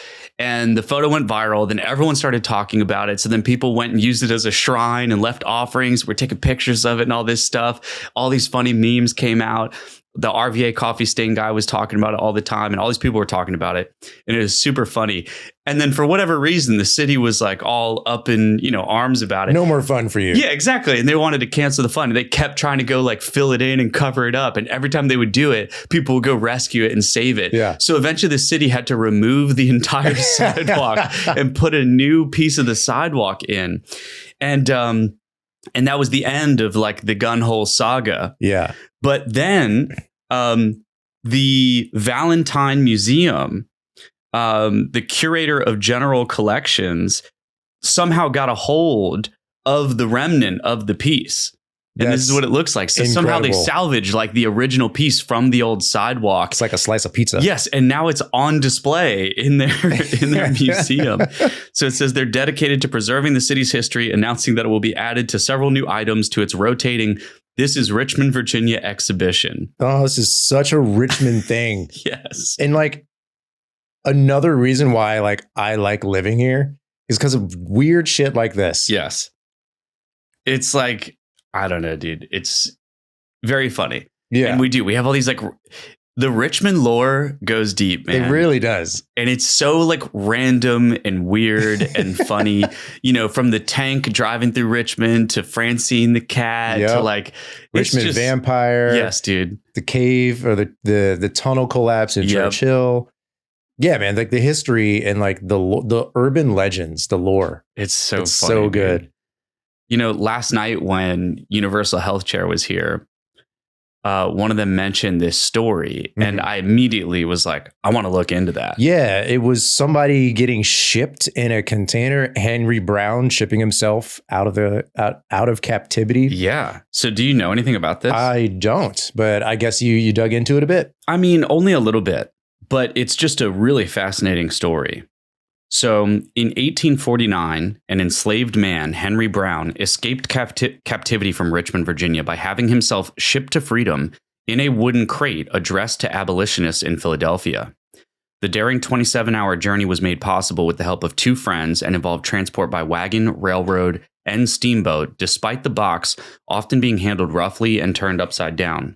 And the photo went viral. Then everyone started talking about it. So then people went and used it as a shrine and left offerings. We're taking pictures of it and all this stuff. All these funny memes came out. The RVA coffee stain guy was talking about it all the time, and all these people were talking about it, and it was super funny. And then for whatever reason, the city was like all up in arms about it. No more fun for you. Yeah, exactly. And they wanted to cancel the fun. And they kept trying to go like fill it in and cover it up. And every time they would do it, people would go rescue it and save it. Yeah. So eventually the city had to remove the entire sidewalk and put a new piece of the sidewalk in. And that was the end of like the gun hole saga. Yeah. But then the Valentine Museum, the curator of general collections, somehow got a hold of the remnant of the piece. And this is what it looks like. So somehow they salvaged like the original piece from the old sidewalk. It's like a slice of pizza. Yes. And now it's on display in their museum. So it says they're dedicated to preserving the city's history, announcing that it will be added to several new items to its rotating "This is Richmond, Virginia" exhibition. Oh, this is such a Richmond thing. Yes. And like another reason why like I like living here is because of weird shit like this. Yes. It's like, I don't know, dude. It's very funny. Yeah. And we have all these like the Richmond lore goes deep, man. It really does. And it's so like random and weird and funny, from the tank driving through Richmond to Francine the cat to like Richmond Vampire. Yes, dude. The cave or the tunnel collapse in Churchill. Yeah, man. Like the history and like the urban legends, the lore. It's funny, so good. Dude. Last night when Universal Health Chair was here, one of them mentioned this story, and I immediately was like, I want to look into that. Yeah, it was somebody getting shipped in a container. Henry Brown shipping himself out of captivity. Yeah. So do you know anything about this? I don't, but I guess you dug into it a bit. I mean, only a little bit, but it's just a really fascinating story. So in 1849, an enslaved man, Henry Brown, escaped captivity from Richmond, Virginia by having himself shipped to freedom in a wooden crate addressed to abolitionists in Philadelphia. The daring 27-hour journey was made possible with the help of two friends and involved transport by wagon, railroad, and steamboat, despite the box often being handled roughly and turned upside down.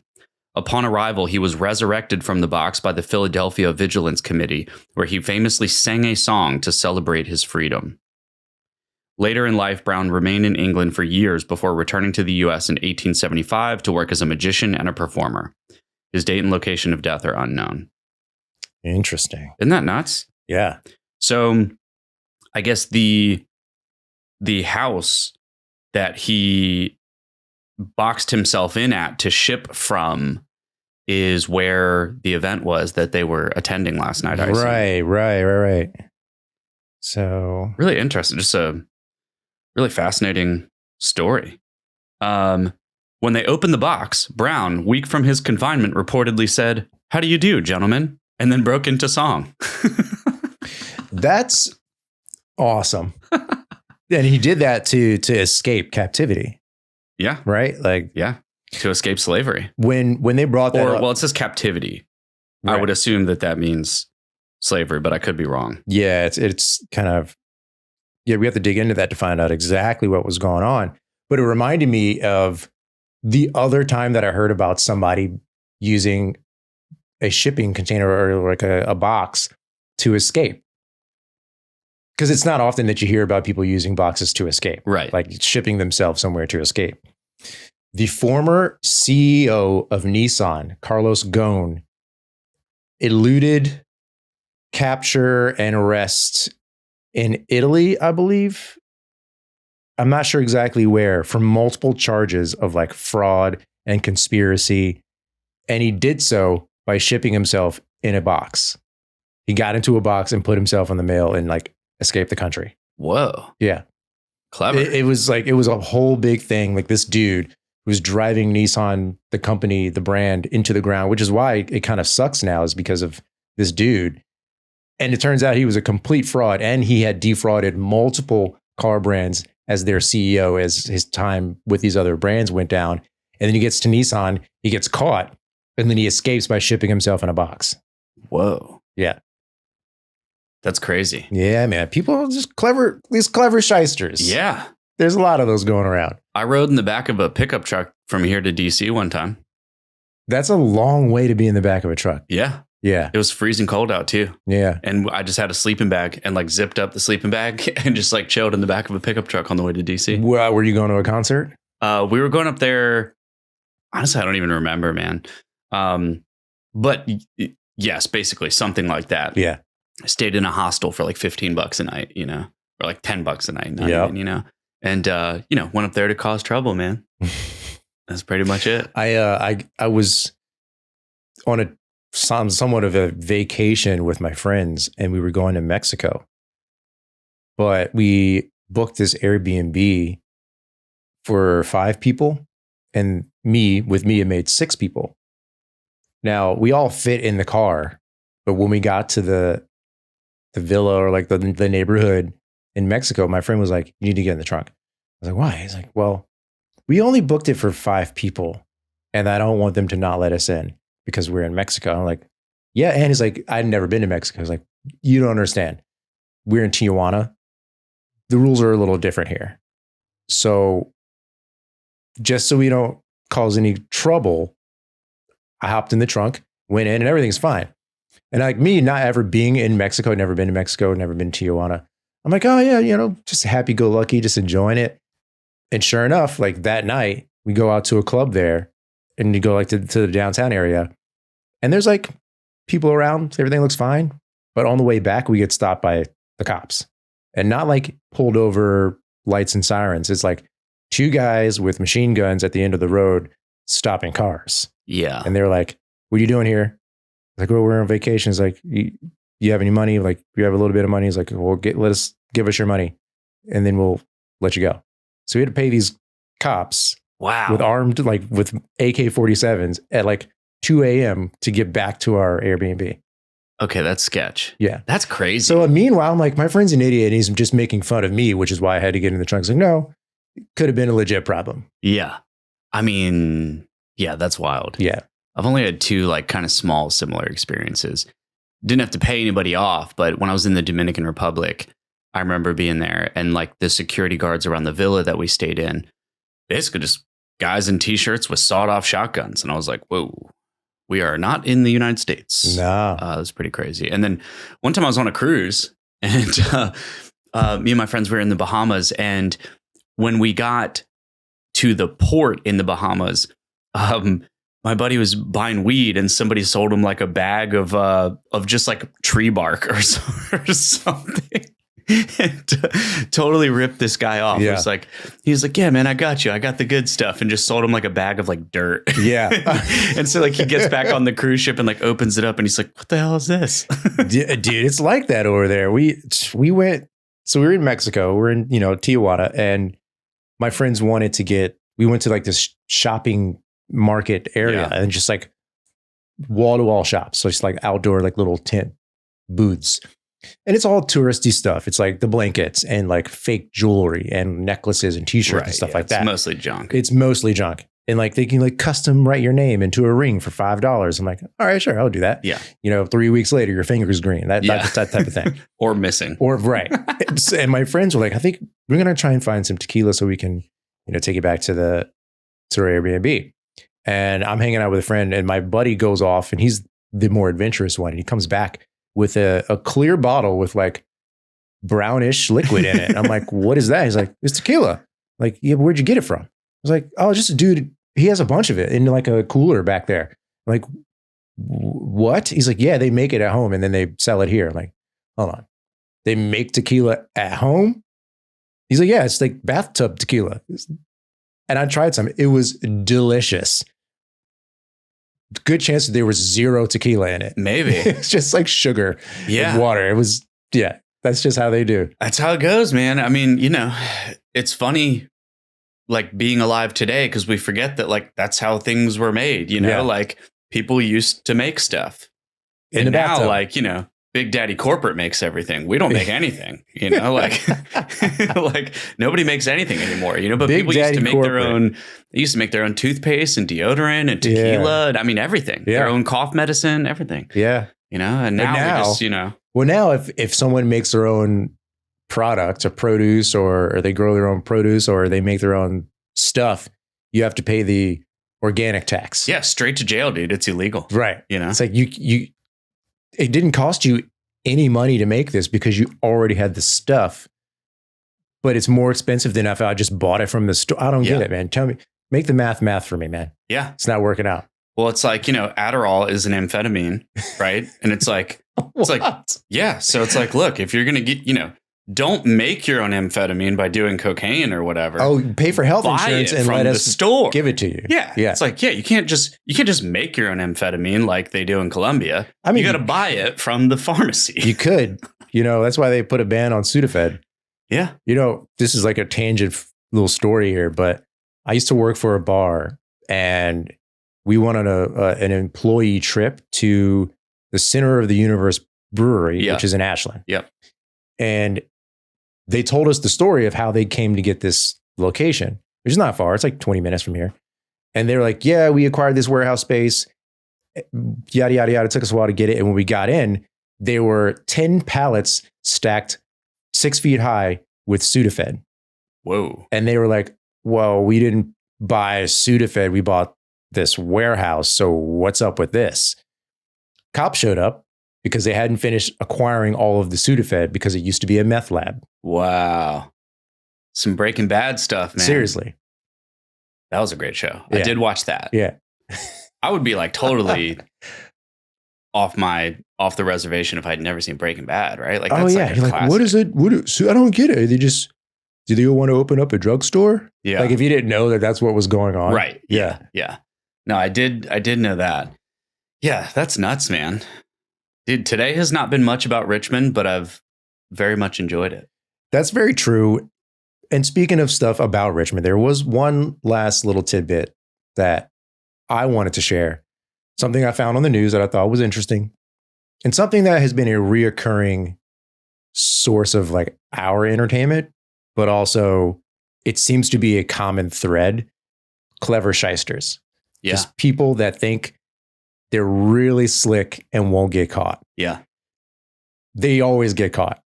Upon arrival, he was resurrected from the box by the Philadelphia Vigilance Committee, where he famously sang a song to celebrate his freedom. Later in life, Brown remained in England for years before returning to the U.S. in 1875 to work as a magician and a performer. His date and location of death are unknown. Interesting. Isn't that nuts? Yeah. So I guess the house that he boxed himself in at to ship from is where the event was that they were attending last night. Right. So really interesting. Just a really fascinating story. When they opened the box, Brown, weak from his confinement, reportedly said, "How do you do, gentlemen?" and then broke into song. That's awesome. And he did that to escape captivity. Yeah. Right? Like, yeah. To escape slavery. When they brought that up, well, it says captivity. Right. I would assume that means slavery, but I could be wrong. Yeah, it's kind of, we have to dig into that to find out exactly what was going on. But it reminded me of the other time that I heard about somebody using a shipping container or like a box to escape. Because it's not often that you hear about people using boxes to escape. Right. Like shipping themselves somewhere to escape. The former CEO of Nissan, Carlos Ghosn, eluded capture and arrest in Italy, I believe. I'm not sure exactly where, for multiple charges of like fraud and conspiracy. And he did so by shipping himself in a box. He got into a box and put himself in the mail and like escaped the country. Whoa. Yeah. Clever. It was a whole big thing. Like this dude was driving Nissan, the company, the brand, into the ground, which is why it kind of sucks now, is because of this dude. And it turns out he was a complete fraud, and he had defrauded multiple car brands as their CEO as his time with these other brands went down. And then he gets to Nissan, he gets caught, and then he escapes by shipping himself in a box. Whoa. Yeah. That's crazy. Yeah, man. People are just clever, these clever shysters. Yeah. There's a lot of those going around. I rode in the back of a pickup truck from here to DC one time. That's a long way to be in the back of a truck. Yeah. Yeah. It was freezing cold out too. Yeah. And I just had a sleeping bag and like zipped up the sleeping bag and just like chilled in the back of a pickup truck on the way to DC. Well, were you going to a concert? We were going up there. Honestly, I don't even remember, man. But yes, basically something like that. Yeah. I stayed in a hostel for like $15 a night, you know, or like $10 a night, Yep. even, you know, and, you know, went up there to cause trouble, man. That's pretty much it. I was on somewhat of a vacation with my friends, and we were going to Mexico, but we booked this Airbnb for 5 people, and with me, it made 6 people. Now we all fit in the car, but when we got to the villa or like the neighborhood in Mexico, my friend was like, "You need to get in the trunk." I was like, "Why?" He's like, "Well, we only booked it for 5 people, and I don't want them to not let us in because we're in Mexico." I'm like, "Yeah." And he's like, "I'd never been to Mexico." I was like, "You don't understand. We're in Tijuana. The rules are a little different here. So just so we don't cause any trouble, I hopped in the trunk, went in, and everything's fine." And like me, not ever being in Mexico, never been to Mexico, never been to Tijuana. I'm like, "Oh yeah, you know, just happy go lucky, just enjoying it." And sure enough, like that night, we go out to a club there, and you go like to the downtown area, and there's like people around, everything looks fine. But on the way back, we get stopped by the cops, and not like pulled over, lights and sirens. It's like 2 guys with machine guns at the end of the road stopping cars. Yeah. And they're like, "What are you doing here?" Like, "Well, we're on vacation." It's like, you have any money? Like, you have a little bit of money? It's like, "Well, give us your money, and then we'll let you go." So we had to pay these cops with armed, like with AK-47s at like 2 a.m. to get back to our Airbnb. Okay, that's sketch. Yeah. That's crazy. So meanwhile, I'm like, my friend's an idiot, and he's just making fun of me, which is why I had to get in the trunk. It's like, no, it could have been a legit problem. Yeah. I mean, yeah, that's wild. Yeah. I've only had 2 like kind of small similar experiences. Didn't have to pay anybody off, but when I was in the Dominican Republic, I remember being there, and like the security guards around the villa that we stayed in, basically just guys in t-shirts with sawed-off shotguns. And I was like, whoa, we are not in the United States. No. It was pretty crazy. And then one time I was on a cruise, and me and my friends were in the Bahamas. And when we got to the port in the Bahamas, my buddy was buying weed, and somebody sold him like a bag of just like tree bark or something. And totally ripped this guy off. Yeah. He was like, "Yeah, man, I got you. I got the good stuff," and just sold him like a bag of like dirt. Yeah. And so like he gets back on the cruise ship and like opens it up, and he's like, "What the hell is this?" Dude, it's like that over there. We went, so we were in Mexico. We're in, Tijuana, and my friends we went to like this shopping market area, and just like wall to wall shops. So it's like outdoor, like little tent booths. And it's all touristy stuff. It's like the blankets and like fake jewelry and necklaces and t-shirts and stuff like that. It's mostly junk. It's mostly junk. And like they can like custom write your name into a ring for $5. I'm like, all right, sure, I'll do that. Yeah. 3 weeks later, your finger's green. That type of thing. Or missing. Or right. And my friends were like, I think we're going to try and find some tequila so we can, take it back to our Airbnb. And I'm hanging out with a friend, and my buddy goes off, and he's the more adventurous one. And he comes back with a clear bottle with like brownish liquid in it. And I'm like, "What is that?" He's like, "It's tequila." Like, "Yeah, but where'd you get it from?" I was like, "Oh, just a dude. He has a bunch of it in like a cooler back there." I'm like, "What?" He's like, "Yeah, they make it at home and then they sell it here." I'm like, "Hold on. They make tequila at home?" He's like, "Yeah, it's like bathtub tequila." And I tried some. It was delicious. good chance that there was zero tequila in it. Maybe. It's just like sugar and water. It was, that's just how they do. That's how it goes, man. I mean, it's funny, like being alive today, because we forget that like that's how things were made, like people used to make stuff. And now, like, Big Daddy Corporate makes everything. We don't make anything, like like nobody makes anything anymore, but Big people used to make their own. They used to make their own toothpaste and deodorant and tequila. And, I mean, everything, their own cough medicine, everything. Yeah. And now we just, well, now if someone makes their own product, a produce, or they grow their own produce, or they make their own stuff, you have to pay the organic tax. Yeah. Straight to jail, dude. It's illegal. Right. It's like it didn't cost you any money to make this because you already had the stuff, but it's more expensive than if I just bought it from the store. I don't get it, man. Tell me, make the math for me, man. Yeah. It's not working out. Well, it's like, Adderall is an amphetamine, right? And it's like, yeah. So it's like, look, if you're going to get, don't make your own amphetamine by doing cocaine or whatever. Oh, pay for health insurance and let us store. Give it to you. Yeah. It's like, you can't just make your own amphetamine like they do in Colombia. I mean, you got to buy it from the pharmacy. You could, that's why they put a ban on Sudafed. Yeah. This is like a tangent little story here, but I used to work for a bar and we went on an employee trip to the Center of the Universe Brewery, which is in Ashland. Yep. And they told us the story of how they came to get this location, which is not far. It's like 20 minutes from here. And they were like, yeah, we acquired this warehouse space, yada, yada, yada. It took us a while to get it. And when we got in, there were 10 pallets stacked 6 feet high with Sudafed. Whoa. And they were like, well, we didn't buy Sudafed. We bought this warehouse. So what's up with this? Cops showed up because they hadn't finished acquiring all of the Sudafed because it used to be a meth lab. Wow. Some Breaking Bad stuff, man. Seriously. That was a great show. Yeah. I did watch that. Yeah. I would be like totally off the reservation if I'd never seen Breaking Bad, right? Like, that's You're like, what is it? I don't get it. Do they want to open up a drugstore? Yeah. Like if you didn't know that that's what was going on. Right. Yeah. No, I did know that. Yeah. That's nuts, man. Dude, today has not been much about Richmond, but I've very much enjoyed it. That's very true. And speaking of stuff about Richmond, there was one last little tidbit that I wanted to share. Something I found on the news that I thought was interesting. And something that has been a reoccurring source of like our entertainment, but also it seems to be a common thread. Clever shysters. Yeah. Just people that think they're really slick and won't get caught. Yeah. They always get caught.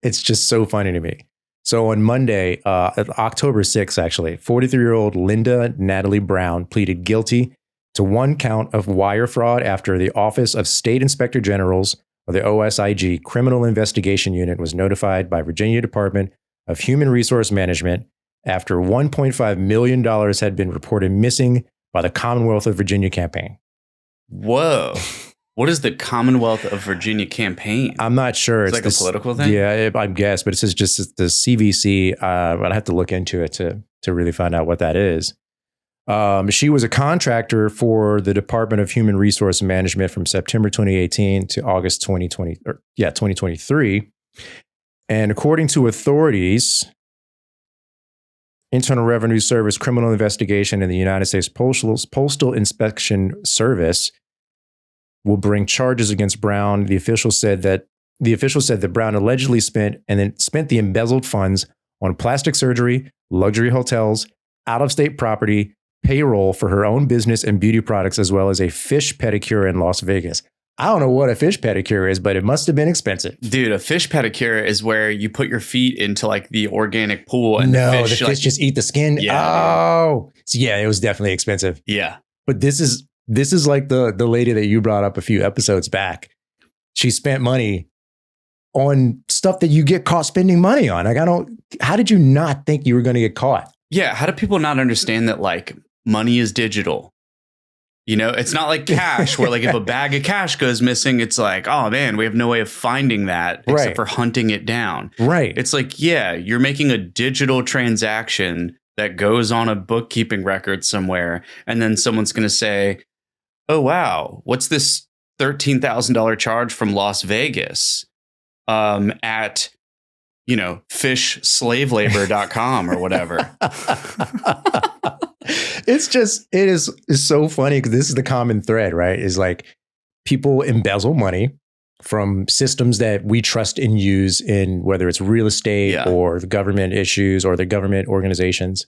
It's just so funny to me. So on Monday, October 6th, actually, 43-year-old Linda Natalie Brown pleaded guilty to one count of wire fraud after the Office of State Inspector Generals, or the OSIG, Criminal Investigation Unit was notified by Virginia Department of Human Resource Management after $1.5 million had been reported missing by the Commonwealth of Virginia campaign. Whoa. What is the Commonwealth of Virginia campaign? I'm not sure. It's like a political thing? Yeah, I guess, but it says just the CVC. But I have to look into it to really find out what that is. She was a contractor for the Department of Human Resource Management from September 2018 to August 2023. And according to authorities, Internal Revenue Service Criminal Investigation and the United States Postal Inspection Service will bring charges against Brown. The official said that Brown allegedly spent the embezzled funds on plastic surgery, luxury hotels, out-of-state property, payroll for her own business and beauty products, as well as a fish pedicure in Las Vegas. I don't know what a fish pedicure is, but it must have been expensive. Dude, a fish pedicure is where you put your feet into like the organic pool and the fish just eat the skin. Yeah, oh, so yeah, it was definitely expensive. Yeah. But this is like the lady that you brought up a few episodes back. She spent money on stuff that you get caught spending money on. Like, how did you not think you were going to get caught? Yeah. How do people not understand that like money is digital? It's not like cash where like if a bag of cash goes missing, it's like, oh man, we have no way of finding that except for hunting it down. Right. It's like, yeah, you're making a digital transaction that goes on a bookkeeping record somewhere. And then someone's going to say, oh, wow, what's this $13,000 charge from Las Vegas at, fishslavelabor.com or whatever. It's so funny because this is the common thread, right? Is like people embezzle money from systems that we trust and use in whether it's real estate or the government issues or the government organizations.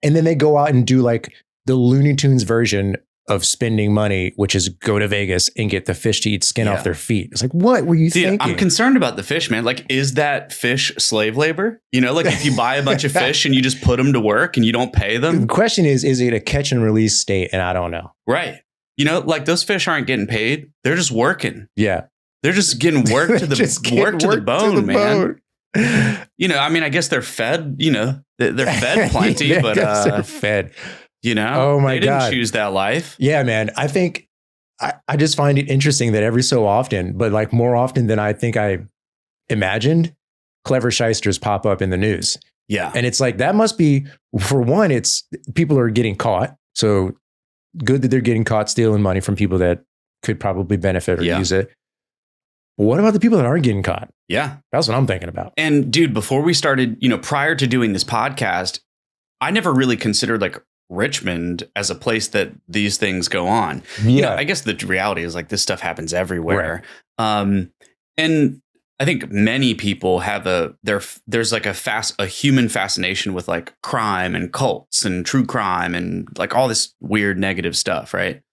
And then they go out and do like the Looney Tunes version of spending money, which is go to Vegas and get the fish to eat skin off their feet. It's like, what were you thinking? I'm concerned about the fish, man. Like, is that fish slave labor? Like if you buy a bunch of fish and you just put them to work and you don't pay them. The question is it a catch and release state? And I don't know. Right. Like those fish aren't getting paid. They're just working. Yeah. They're just getting worked to the bone, man. I guess they're fed, they're fed plenty, but they're fed. Oh my they didn't God. choose that life. Yeah, man. I think I just find it interesting that every so often, but like more often than I think I imagined, clever shysters pop up in the news. Yeah. And it's like, that must be, for one, it's people are getting caught. So good that they're getting caught stealing money from people that could probably benefit or use it. But what about the people that aren't getting caught? Yeah. That's what I'm thinking about. And dude, before we started, prior to doing this podcast, I never really considered like Richmond as a place that these things go on. I guess the reality is like this stuff happens everywhere. Right. And I think many people have there's like a human fascination with like crime and cults and true crime and like all this weird negative stuff. Right.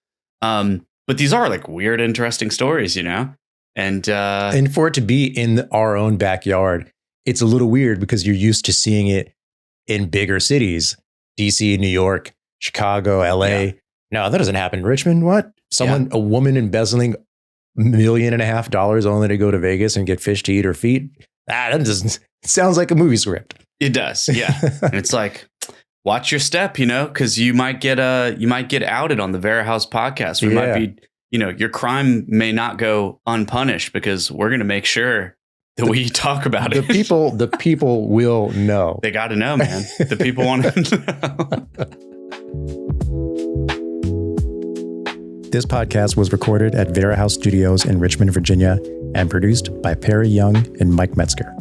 But these are like weird, interesting stories, and for it to be in our own backyard, it's a little weird because you're used to seeing it in bigger cities. DC, New York, Chicago, LA. Yeah. No, that doesn't happen in Richmond. What? A woman embezzling $1.5 million only to go to Vegas and get fish to eat her feet? That doesn't sounds like a movie script. It does. Yeah. And it's like, watch your step, because you might get outed on the Vera House podcast. We might be, your crime may not go unpunished because we're going to make sure that we talk about it. The people will know. They got to know, man. The people want to know. This podcast was recorded at Vera House Studios in Richmond, Virginia, and produced by Perri Young and Myke Metzger.